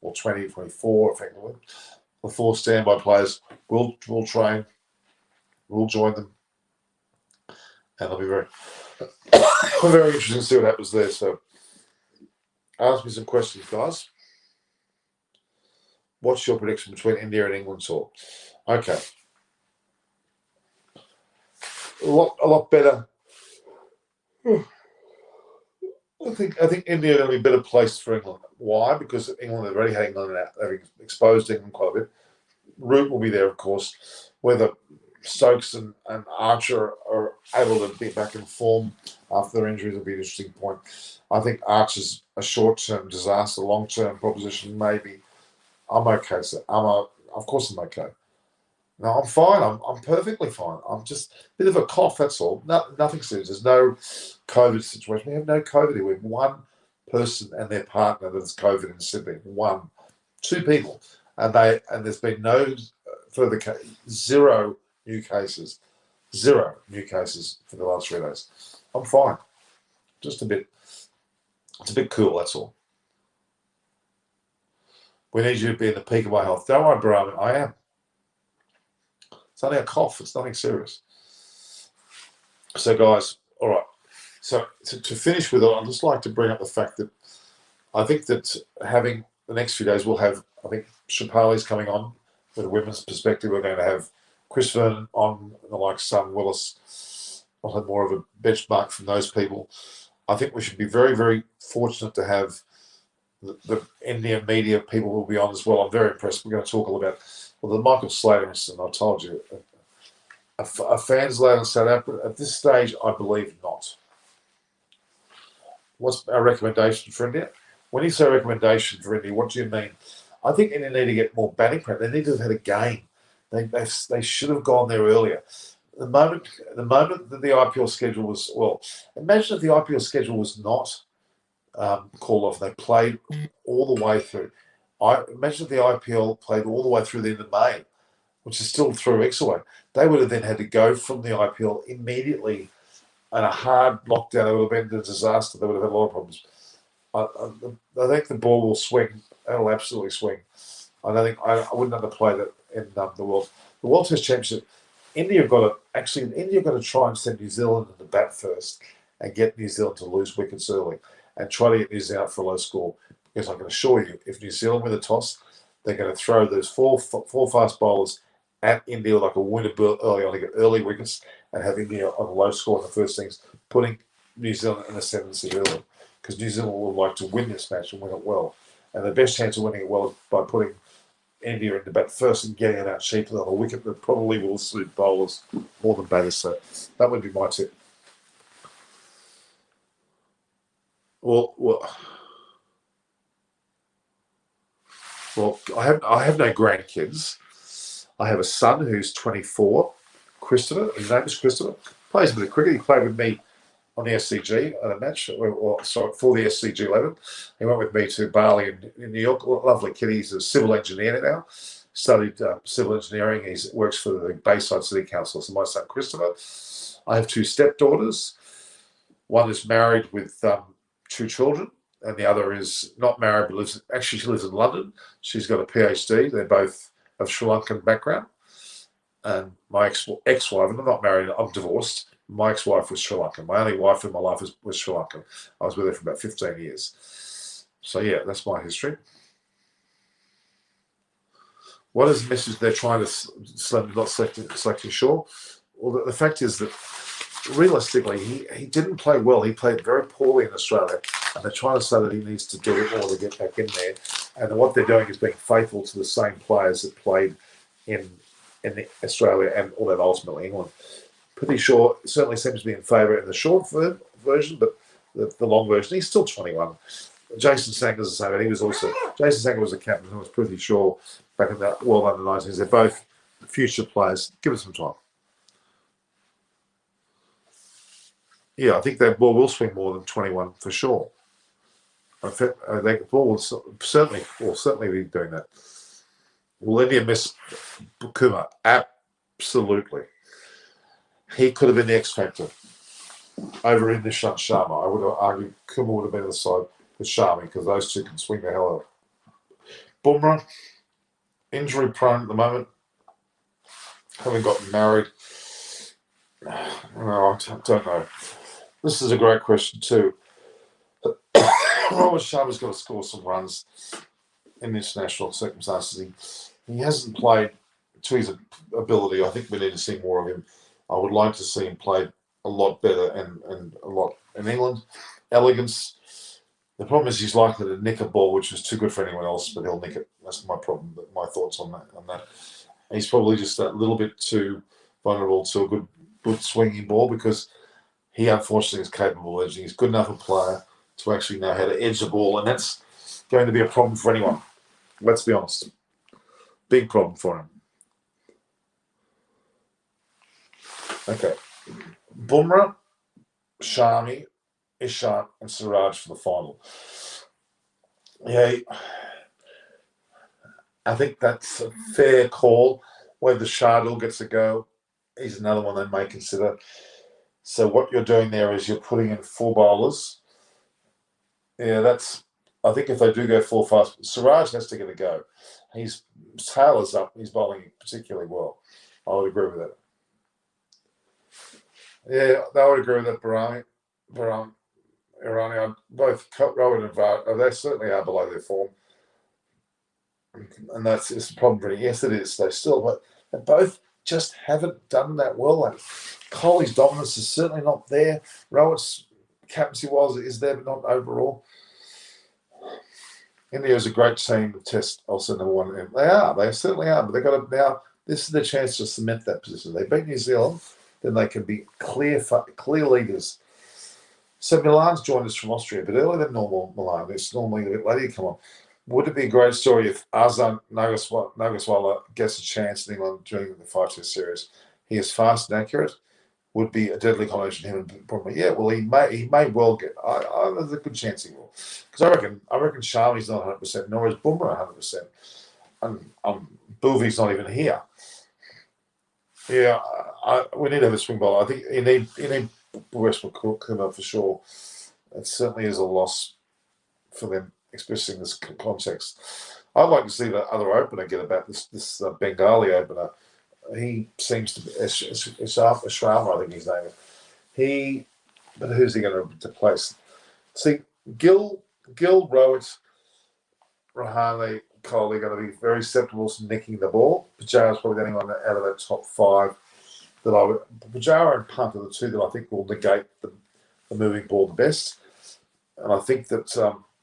or 20, 24, effectively. The 4 standby players will train, will join them, and they'll be very interesting to see what happens there. So ask me some questions, guys. What's your prediction between India and England, Saul? Okay. A lot better. I think India are going to be better placed for England. Why? Because England have already had England out. They've exposed England quite a bit. Root will be there, of course. Whether Stokes and Archer are able to be back in form after their injuries will be an interesting point. I think Archer's a short-term disaster, long-term proposition, maybe. I'm okay. So of course I'm okay. No, I'm fine. I'm perfectly fine. I'm just a bit of a cough, that's all. Nothing serious. There's no COVID situation. We have no COVID here. We have one person and their partner that's COVID in Sydney. Two people, and there's been no further zero new cases for the last 3 days. I'm fine. Just a bit. It's a bit cool. That's all. We need you to be in the peak of my health. Don't worry, bro. I am. It's only a cough. It's nothing serious. So, guys, all right. So, to finish with it, I'd just like to bring up the fact that I think that having the next few days, we'll have, I think, Shapali's coming on with a women's perspective. We're going to have Chris Vernon on, the likes Sam Willis. I'll have more of a benchmark from those people. I think we should be very, very fortunate to have the Indian media people will be on as well. I'm very impressed. We're going to talk all about the Michael Slater incident. I told you, a fans allowed in South Africa at this stage. I believe not. What's our recommendation for India? When you say recommendation for India, what do you mean? I think India need to get more batting prep. They need to have had a game. They should have gone there earlier. The moment that the IPL schedule was, well, imagine if the IPL schedule was not called off. They played all the way through. Imagine if the IPL played all the way through the end of May, which is still 3 weeks away. They would have then had to go from the IPL immediately, and a hard lockdown. It would have been a disaster. They would have had a lot of problems. I think the ball will swing. It'll absolutely swing. I don't think I wouldn't underplay that in the World Test Championship. India have got to try and send New Zealand to the bat first and get New Zealand to lose wickets early and try to get New Zealand out for a low score. Because I can assure you, if New Zealand win the toss, they're going to throw those four fast bowlers at India like a winner early on to get early wickets and have India on a low score in the first innings, putting New Zealand in the ascendancy early. Because New Zealand would like to win this match and win it well. And the best chance of winning it well is by putting India in the bat first and getting it out cheaply on a wicket that probably will suit bowlers more than batters. So that would be my tip. Well, I have no grandkids. I have a son who's 24, Christopher. His name is Christopher. Plays a bit of cricket. He played with me on the SCG at a match, for the SCG 11. He went with me to Bali in New York. Lovely kid. He's a civil engineer now. Studied civil engineering. He works for the Bayside City Council. So my son Christopher. I have 2 stepdaughters. One is married with 2 children, and the other is not married, but she lives in London. She's got a PhD. They're both of Sri Lankan background. And my ex-wife, and I'm not married, I'm divorced. My ex-wife was Sri Lankan. My only wife in my life was Sri Lankan. I was with her for about 15 years. So, yeah, that's my history. What is the message they're trying to not selecting Shaw? Well, the fact is that realistically, he didn't play well. He played very poorly in Australia, and they're trying to say that he needs to do it more to get back in there. And what they're doing is being faithful to the same players that played in Australia and although ultimately England. Pretty sure certainly seems to be in favour in the short version, but the long version, he's still 21. Jason Sanger's the same, and Jason Sanger was a captain who was pretty sure back in that World Under-19s. They're both future players. Give us some time. Yeah, I think that ball will swing more than 21 for sure. I think the ball will certainly be doing that. Will India miss Kumar? Absolutely. He could have been the X factor over in the Sharma. I would have argued Kumar would have been on the side with Sharma because those two can swing the hell out. Bumrah, injury prone at the moment. Haven't gotten married. No, I don't know. This is a great question too. Robert Sharma's got to score some runs in international circumstances. He hasn't played to his ability. I think we need to see more of him. I would like to see him play a lot better and a lot in England. Elegance. The problem is he's likely to nick a ball, which is too good for anyone else, but he'll nick it. That's my problem. But my thoughts on that. He's probably just a little bit too vulnerable to a good swinging ball because he unfortunately is capable of edging. He's good enough a player to actually know how to edge the ball, and that's going to be a problem for anyone. Let's be honest. Big problem for him. Okay. Bumrah, Shami, Ishant and Siraj for the final. Yeah, I think that's a fair call. Whether Shardul gets a go, he's another one they may consider. So what you're doing there is you're putting in 4 bowlers. Yeah, that's. I think if they do go 4 fast, Siraj has to get a go. His tail is up. He's bowling particularly well. I would agree with that. Yeah, I would agree with that, Barani. Irani, both Rowan and Var, they certainly are below their form. And that's it's a problem for yes, it is. They still, but they both just haven't done that well. Like Kohli's dominance is certainly not there. Rowan's captaincy is there, but not overall. India is a great team to test also number one. And they certainly are, but they've got to now. This is the chance to cement that position. They beat New Zealand, then they can be clear leaders. So Milan's joined us from Austria, but earlier than normal Milan. It's normally a bit later you come on. Would it be a great story if Azan Nagaswala gets a chance in England during the 5-Test series? He is fast and accurate. Would be a deadly combination. Him and probably he may well get. There's a good chance he will, because I reckon Sharmi's not 100%, nor is Bumrah 100%, and Bhuvi's not even here. Yeah, we need to have a swing bowler. I think you need Westwood come up for sure. It certainly is a loss for them, especially in this context. I'd like to see the other opener get about this Bengali opener. He seems to be Sharma, I think his name is. But who's he going to replace? See, Gill, Rowett, Rahane, Kohli are going to be very susceptible to nicking the ball. Pujara's probably the only one out of that top 5 that I would. Pujara and Punt are the 2 that I think will negate the moving ball the best. And I think that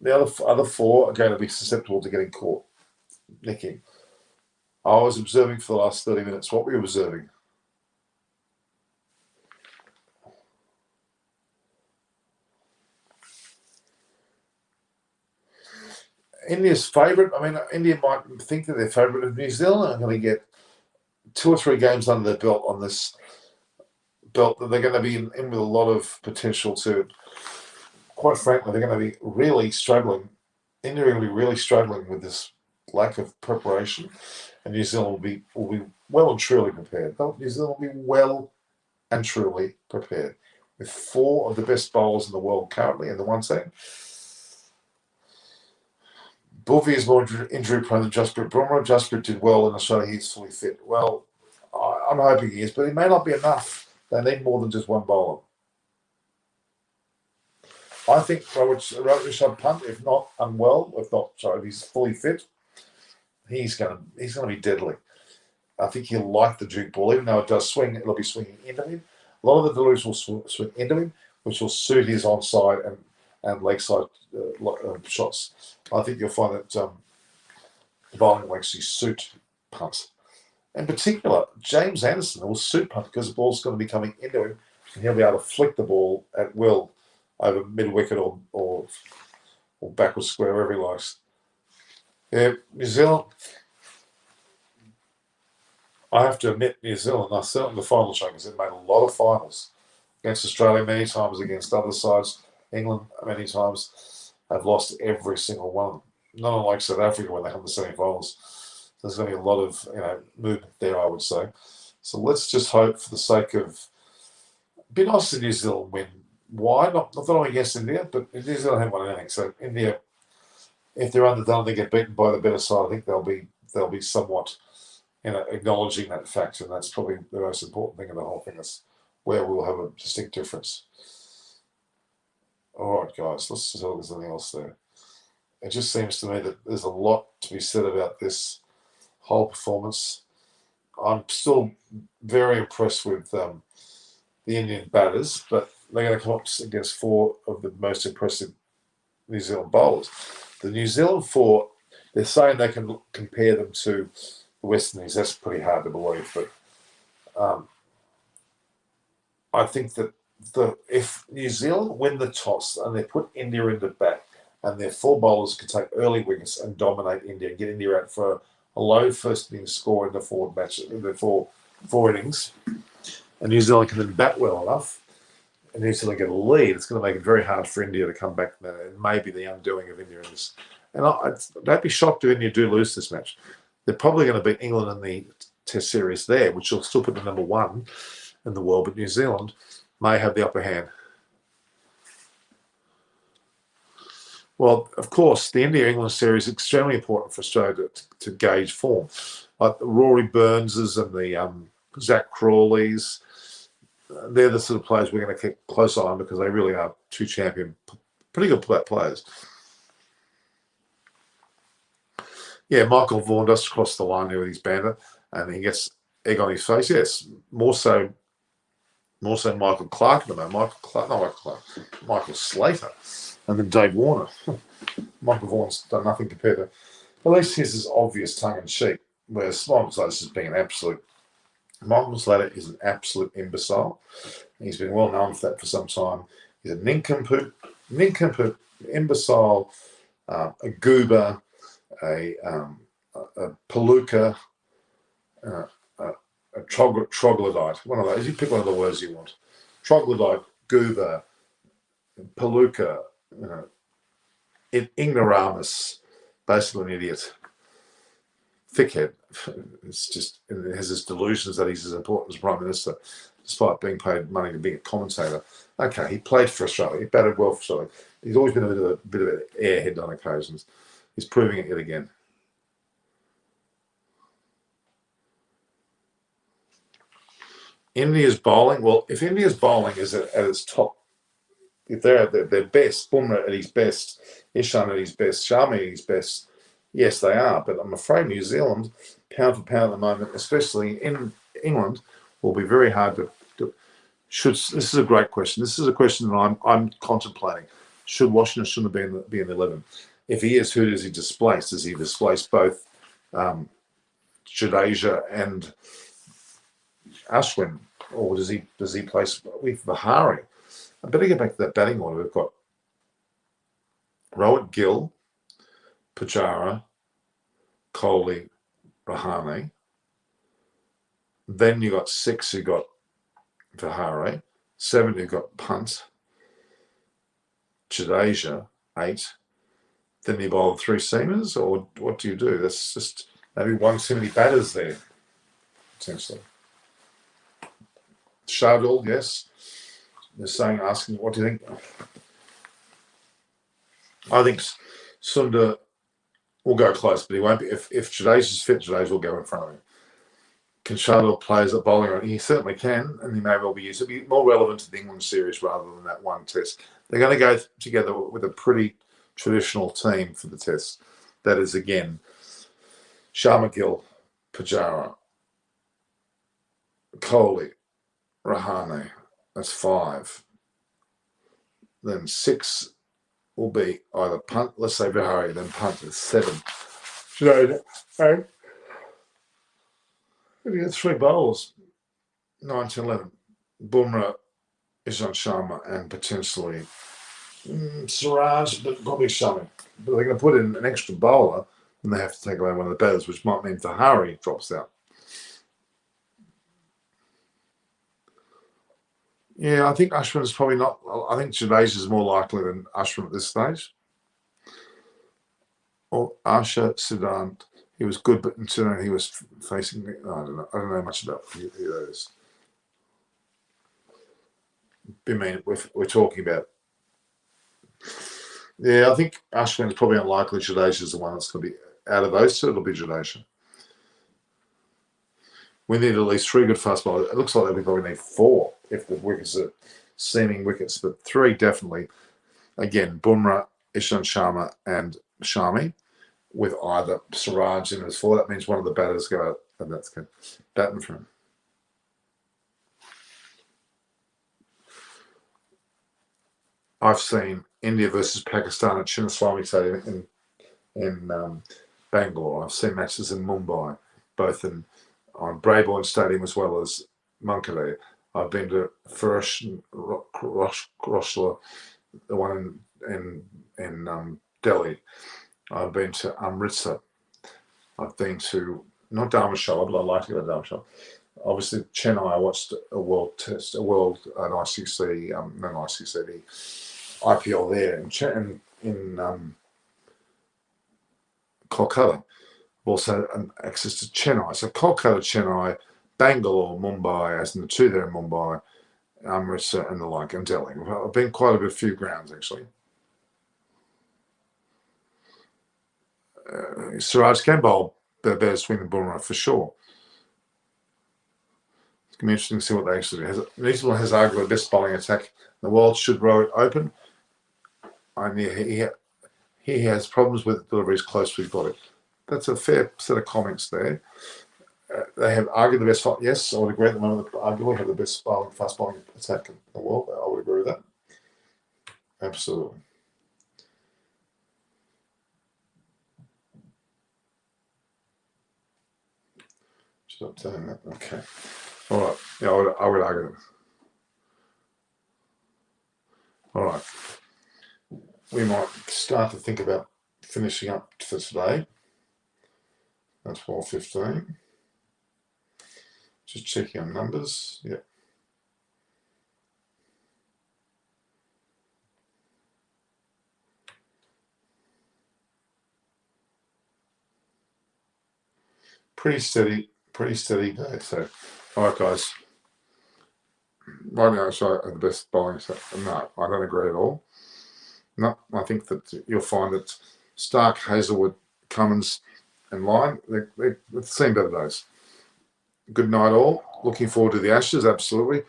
the other 4 are going to be susceptible to getting caught nicking. I was observing for the last 30 minutes. What were you observing? India's favourite. I mean, India might think that they're favourite of New Zealand. Are going to get 2 or 3 games under their belt on this belt that they're going to be in with a lot of potential to. Quite frankly, they're going to be really struggling. India are going to be really struggling with this lack of preparation, and New Zealand will be well and truly prepared. New Zealand will be well and truly prepared with 4 of the best bowlers in the world currently in the one team. Bhuvi is more injury prone than Jasprit Bumrah. Jasprit did well in Australia. He's fully fit. Well, I'm hoping he is, but it may not be enough. They need more than just one bowler. I think Rishabh Pant, if not unwell, if he's fully fit, he's going to be deadly. I think he'll like the Duke ball, even though it does swing. It'll be swinging into him. A lot of the deliveries will swing into him, which will suit his onside and leg side shots. I think you'll find that the bowling will actually suit Punt. In particular, James Anderson will suit Punt because the ball's going to be coming into him, and he'll be able to flick the ball at will over mid-wicket or backwards square, wherever he likes. Yeah, New Zealand, I have to admit, New Zealand, are certainly the final showings. They've made a lot of finals against Australia many times, against other sides. England many times have lost every single one of them. Not unlike South Africa when they come to semi-finals. There's going to be a lot of movement there, I would say. So let's just hope, for the sake of, it'd be nice to New Zealand win. Why? Not that I'm against India, but New Zealand haven't won anything. So India, if they're underdone, they get beaten by the better side. I think they'll be somewhat, acknowledging that fact, and that's probably the most important thing of the whole thing. That's where we'll have a distinct difference. All right, guys, let's just hope there's anything else there. It just seems to me that there's a lot to be said about this whole performance. I'm still very impressed with the Indian batters, but they're going to come up against 4 of the most impressive New Zealand bowlers. The New Zealand 4, they're saying they can compare them to the West Indies. That's pretty hard to believe, but I think that if New Zealand win the toss and they put India into bat, and their 4 bowlers can take early wickets and dominate India and get India out for a low first innings score in the 4 innings, and New Zealand can then bat well enough, New Zealand get a lead, it's going to make it very hard for India to come back. It may be the undoing of India in this. And don't be shocked if India do lose this match. They're probably going to beat England in the Test series there, which will still put them number 1 in the world, but New Zealand may have the upper hand. Well, of course, the India-England series is extremely important for Australia to gauge form. Like the Rory Burnses and the Zach Crawleys, they're the sort of players we're going to keep a close eye on because they really are 2 champion, pretty good players. Yeah, Michael Vaughan does cross the line here with his banter, and he gets egg on his face. Yes, more so Michael Clark at the moment. Michael Slater, and then Dave Warner. Michael Vaughan's done nothing compared to. At least his is obvious tongue in cheek, whereas Michael Slater's just being an absolute. Michael Slater is an absolute imbecile. He's been well known for that for some time. He's a nincompoop, imbecile, a goober, a palooka, a troglodyte. One of those. You pick one of the words you want. Troglodyte, goober, palooka, ignoramus, basically an idiot. Thickhead. It's just, it has this delusions that he's as important as Prime Minister, despite being paid money to be a commentator. Okay, he played for Australia. He batted well for Australia. He's always been a bit of an airhead on occasions. He's proving it yet again. India's bowling. Well, if India's bowling is at its top, if they're at their best, Bumrah at his best, Ishan at his best, Sharma at his best, yes, they are. But I'm afraid New Zealand, pound for pound at the moment, especially in England, will be very hard to. This is a great question. This is a question that I'm contemplating. Should Washington shouldn't be in the 11? If he is, who does he displace? Does he displace both Jadeja and Ashwin, or does he place with Vihari? I better get back to that batting order. We've got Rohit Gill, Pujara, Kohli, Rahane. Then you got 6. You got Vihari. 7. You got Punt, Jadeja. 8. Then you bowl 3 seamers, or what do you do? That's just maybe one too many batters there, potentially. Shardul, yes. They're asking, what do you think? I think Sundar will go close, but he won't be. If Jadeja's fit, Jadeja will go in front of him. Can Shardul play as a bowler? He certainly can, and he may well be used. It'll be more relevant to the England series rather than that one test. They're going to go together with a pretty traditional team for the test. That is, again, Sharma Gill, Pujara, Kohli, Rahane. That's 5. Then 6 will be either Punt, let's say Vihari, then Punt is 7. And you get 3 bowlers, 9 to 11. Bumrah, Ishan Sharma, and potentially Siraj, but probably Shami. But they're going to put in an extra bowler, and they have to take away one of the batters, which might mean Vihari drops out. Yeah, I think Ashwin is probably not. I think Jadeja is more likely than Ashwin at this stage. Or Asha Siddhant. He was good, but in Sudan he was facing. I don't know. I don't know much about who that is. I mean, we're talking about. Yeah, I think Ashwin is probably unlikely. Jadeja is the one that's going to be out of those 2. It'll be Jadeja. We need at least 3 good fast bowlers. It looks like we probably need 4 if the wickets are seeming wickets, but 3 definitely. Again, Bumrah, Ishan Sharma, and Shami, with either Siraj in as 4. That means one of the batters go out, and that's good. Batting for him. I've seen India versus Pakistan at Chinnaswamy Stadium in Bangalore. I've seen matches in Mumbai, both on Brabourne Stadium as well as Wankhede. I've been to Ferosh Roshla, the one in Delhi. I've been to Amritsar. I've been to, not Dharmshala, but I'd like to go to Dharmshala. Obviously, Chennai, I watched a world test, an ICC, not ICC, the IPL there in Kolkata. Also access to Chennai. So Kolkata, Chennai, Bangalore, Mumbai, as in the two there in Mumbai, Amritsar and the like, and Delhi. I've been quite a few grounds actually. Siraj can bowl better swing than Bumrah for sure. It's going to be interesting to see what they actually do. New Zealand has arguably the best bowling attack in the world. Should row it open. He has problems with deliveries close to his body. That's a fair set of comments there. They have argued the best. Yes, I would agree at the moment. Arguably have the best fast bowling attack in the world. I would agree with that. Absolutely. Stop saying that. Okay. All right. Yeah, I would argue that. All right. We might start to think about finishing up for today. That's 12:15. Just checking on numbers. Yep. Pretty steady day. So, all right, guys. Right now, so the best bowling. So, no, I don't agree at all. No, I think that you'll find that Stark, Hazelwood, Cummins, and Lyon, they've seen better days. Good night, all. Looking forward to the Ashes, absolutely.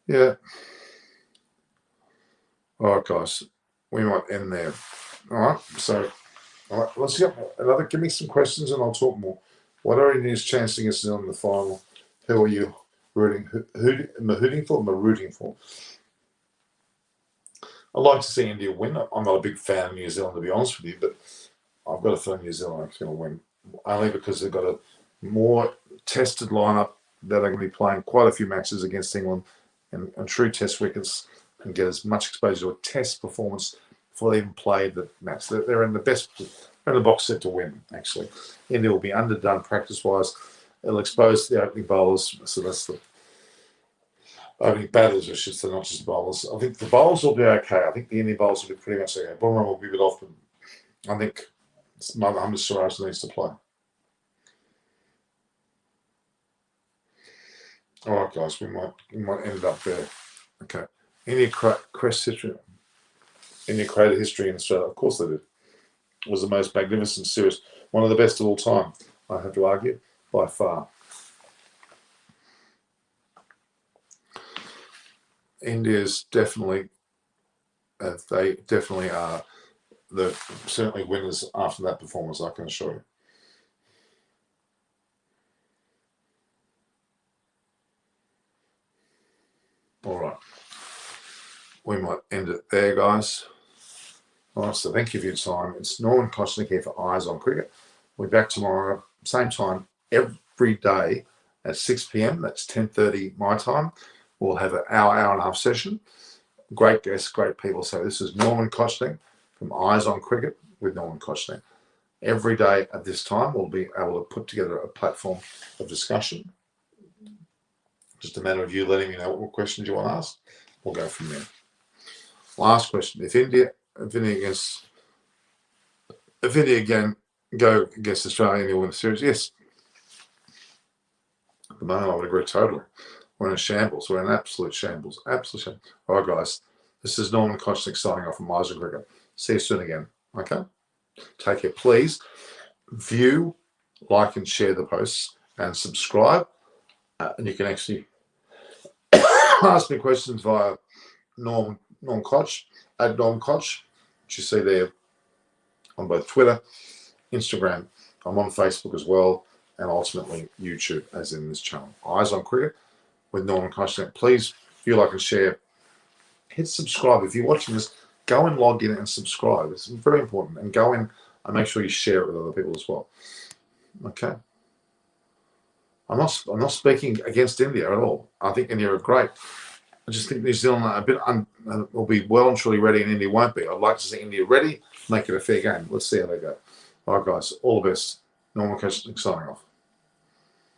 Yeah. All right, guys. We might end there. All right. So, all right, let's get another. Give me some questions, and I'll talk more. What are India's chances against New Zealand in the final? Who are you rooting? Who am I rooting for? Am I rooting for? I'd like to see India win. I'm not a big fan of New Zealand, to be honest with you, but I've got to feel New Zealand is going to win. Only because they've got a more tested lineup that are going to be playing quite a few matches against England and true test wickets and get as much exposure to a test performance before they even play the match. They're in the best, they're in the box set to win, actually. India will be underdone practice-wise. It'll expose the opening bowlers, so that's the opening batters, I should say, not just bowlers. I think the bowlers will be okay. I think the Indian bowlers will be pretty much okay. Bumrah will be a bit off, but I think Mohammad Siraj needs to play. All right, guys, we might end it up there. Okay. India created history in Australia. Of course they did. It was the most magnificent series, one of the best of all time, I have to argue, by far. India's definitely, they definitely are certainly winners after that performance, I can assure you. All right. We might end it there, guys. All right, so thank you for your time. It's Norman Kosnick here for Eyes on Cricket. We'll be back tomorrow, same time, every day at 6 p.m. That's 10:30 my time. We'll have an hour and a half session. Great guests, great people. So this is Norman Kosnick from Eyes on Cricket with Norman Kosnick. Every day at this time, we'll be able to put together a platform of discussion. Just a matter of you letting me know what questions you want to ask. We'll go from there. Last question. If India again go against Australia and win the series, yes. At the moment, I would agree totally. We're in a shambles. We're in absolute shambles. Absolute shambles. All right, guys. This is Norman Kosnick signing off from Eyes on Cricket. See you soon again. Okay? Take care. Please view, like, and share the posts and subscribe. And you can actually ask me questions via Norm Koch, at Norm Koch, which you see there on both Twitter, Instagram. I'm on Facebook as well, and ultimately YouTube, as in this channel. Eyes on Cricket with Norman Kosnick. Please view, like, and share. Hit subscribe. If you're watching this, go and log in and subscribe. It's very important. And go in and make sure you share it with other people as well. Okay? I'm not speaking against India at all. I think India are great. I just think New Zealand are a bit will be well and truly ready, and India won't be. I'd like to see India ready, make it a fair game. Let's see how they go. All right, guys, all the best. Norman Coach signing off.